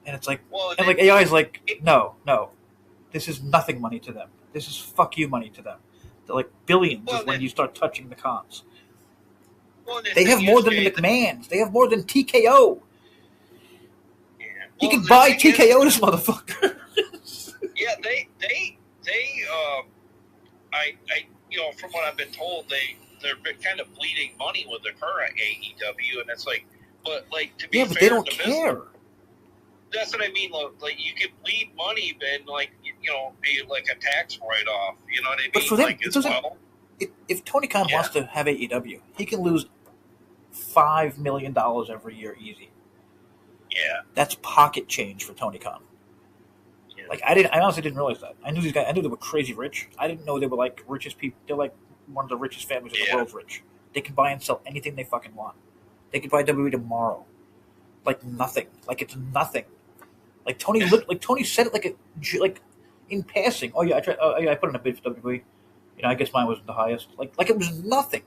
And it's like, AI is like, no. This is nothing money to them. This is fuck you money to them. They're like billions when you start touching the Khans. Well, they have more than the McMahons. They have more than TKO. He can buy TKO this motherfucker. Yeah, from what I've been told, they're kind of bleeding money with the current AEW, and it's like, but to be fair, but they don't care. That's what I mean. Like, you can bleed money, and be like a tax write-off. You know what I mean? But for them, if Tony Khan wants to have AEW, he can lose $5 million every year easy. Yeah. That's pocket change for Tony Khan. Yeah. Like I honestly didn't realize that. I knew these guys. I knew they were crazy rich. I didn't know they were like richest people. They're like one of the richest families in the world. Rich. They can buy and sell anything they fucking want. They could buy WWE tomorrow. Like nothing. Like it's nothing. Like Tony. Like Tony said it like in passing. Oh yeah, I put in a bid for WWE. I guess mine wasn't the highest. Like it was nothing.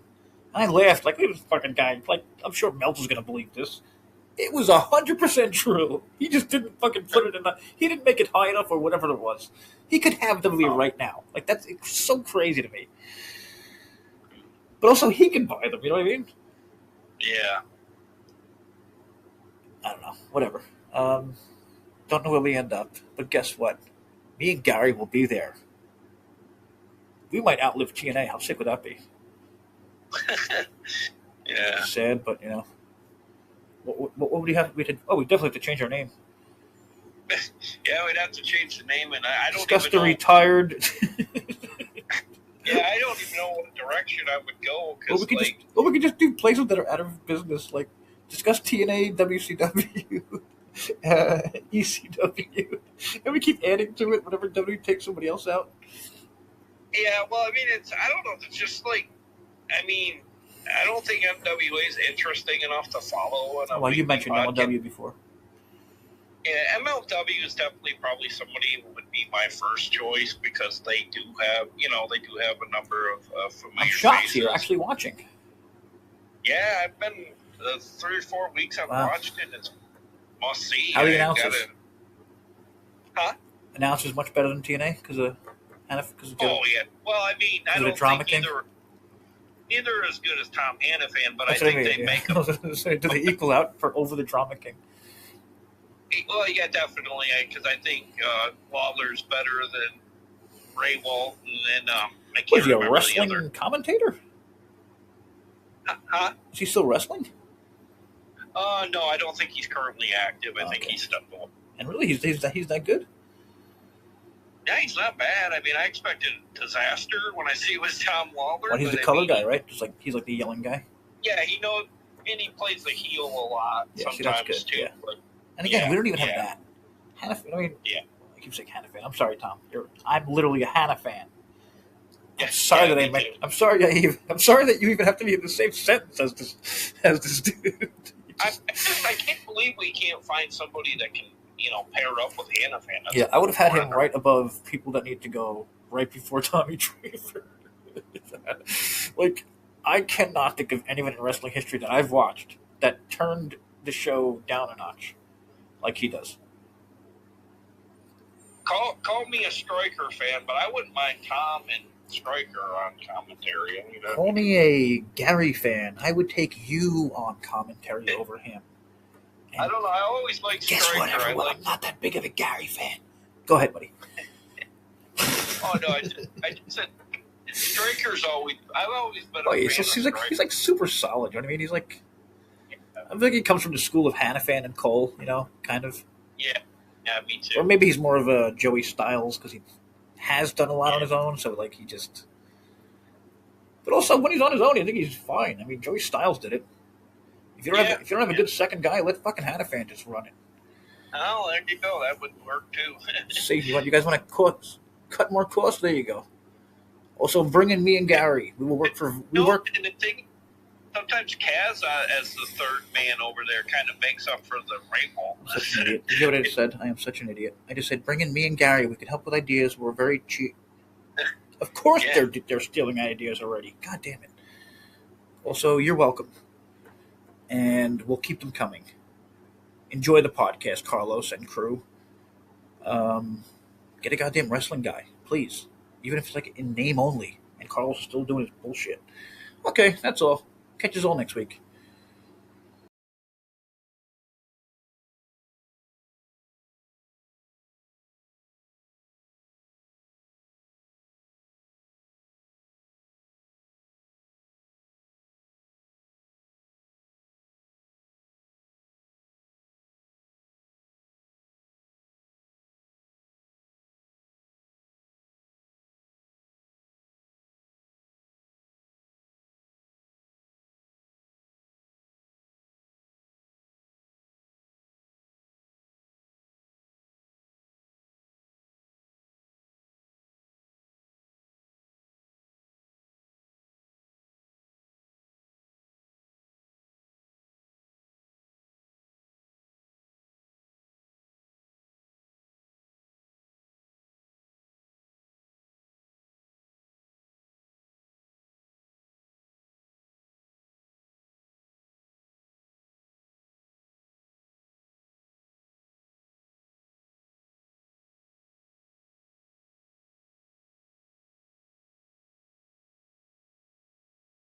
And I laughed. Like, it was a fucking guy. Like, I'm sure Meltzer's going to believe this. It was 100% true. He just didn't fucking put it in the... He didn't make it high enough or whatever it was. He could have WWE right now. Like, it's so crazy to me. But also, he can buy them. You know what I mean? Yeah. I don't know. Whatever. Don't know where we end up. But guess what? Me and Gary will be there. We might outlive TNA. How sick would that be? Yeah. Sad, but what would we have? We definitely have to change our name. Yeah, we'd have to change the name, and I don't Discuss even the retired. Yeah, I don't even know what direction I would go. Cause we could just do places that are out of business, like discuss TNA, WCW, ECW, and we keep adding to it whenever WWE takes somebody else out. Yeah, well, I mean, I don't know. It's just like. I mean, I don't think MWA is interesting enough to follow. Well, you mentioned MLW before. Yeah, MLW is definitely probably somebody who would be my first choice because they do have a number of familiar I'm shocked faces. you're actually watching. Yeah, I've been 3 or 4 weeks. I've watched it. It's must see. How are the announcers? Huh? Announcers much better than TNA because of yeah. Well, I mean, I don't think neither as good as Tom Hannafan, but That's I think they make them. Do they equal out for over the Drama King? Well, yeah, definitely, because I think Lawler's better than Ray Walton, and I can't Was he remember a wrestling commentator? Huh? Is he still wrestling? No, I don't think he's currently active. I think he's stepped up. And really, he's that good? Yeah, he's not bad. I mean, I expected disaster when I see it was Tom Lawler. Well, he's the color guy, right? He's like the yelling guy. Yeah, he knows, and he plays the heel a lot sometimes too. Yeah. But, and again, we don't even have that. Hannafan. I mean, I keep saying Hannafan. I'm sorry, Tom. I'm literally a Hannafan. I'm sorry that you even have to be in the same sentence as this dude. I can't believe we can't find somebody that can. Pair up with Hannafan. Yeah, I would have had him right above people that need to go right before Tommy Dreamer. Like, I cannot think of anyone in wrestling history that I've watched that turned the show down a notch like he does. Call me a Striker fan, but I wouldn't mind Tom and Striker on commentary. Call me a Gary fan. I would take you on commentary over him. I don't know. I always like Striker. Guess what, everyone? I'm not that big of a Gary fan. Go ahead, buddy. Oh no, I just said Striker's always. I've always been. He's like super solid. You know what I mean? He's like. I think he comes from the school of Hannafan and Cole. Kind of. Yeah, me too. Or maybe he's more of a Joey Styles because he has done a lot on his own. So like he just. But also when he's on his own, I think he's fine. I mean, Joey Styles did it. If you don't have a good second guy, let fucking Hannafan just run it. Oh, there you go. That would work too. See, you guys want to cut more costs? There you go. Also, bring in me and Gary. We will work for. And the thing, sometimes Kaz as the third man over there kind of makes up for the rainbow. I'm such an idiot. You hear what I just said? I am such an idiot. I just said, bring in me and Gary. We can help with ideas. We're very cheap. Of course, they're stealing ideas already. God damn it. Also, you're welcome. And we'll keep them coming. Enjoy the podcast, Carlos and crew. Get a goddamn wrestling guy, please. Even if it's like in name only. And Carlos is still doing his bullshit. Okay, that's all. Catch us all next week.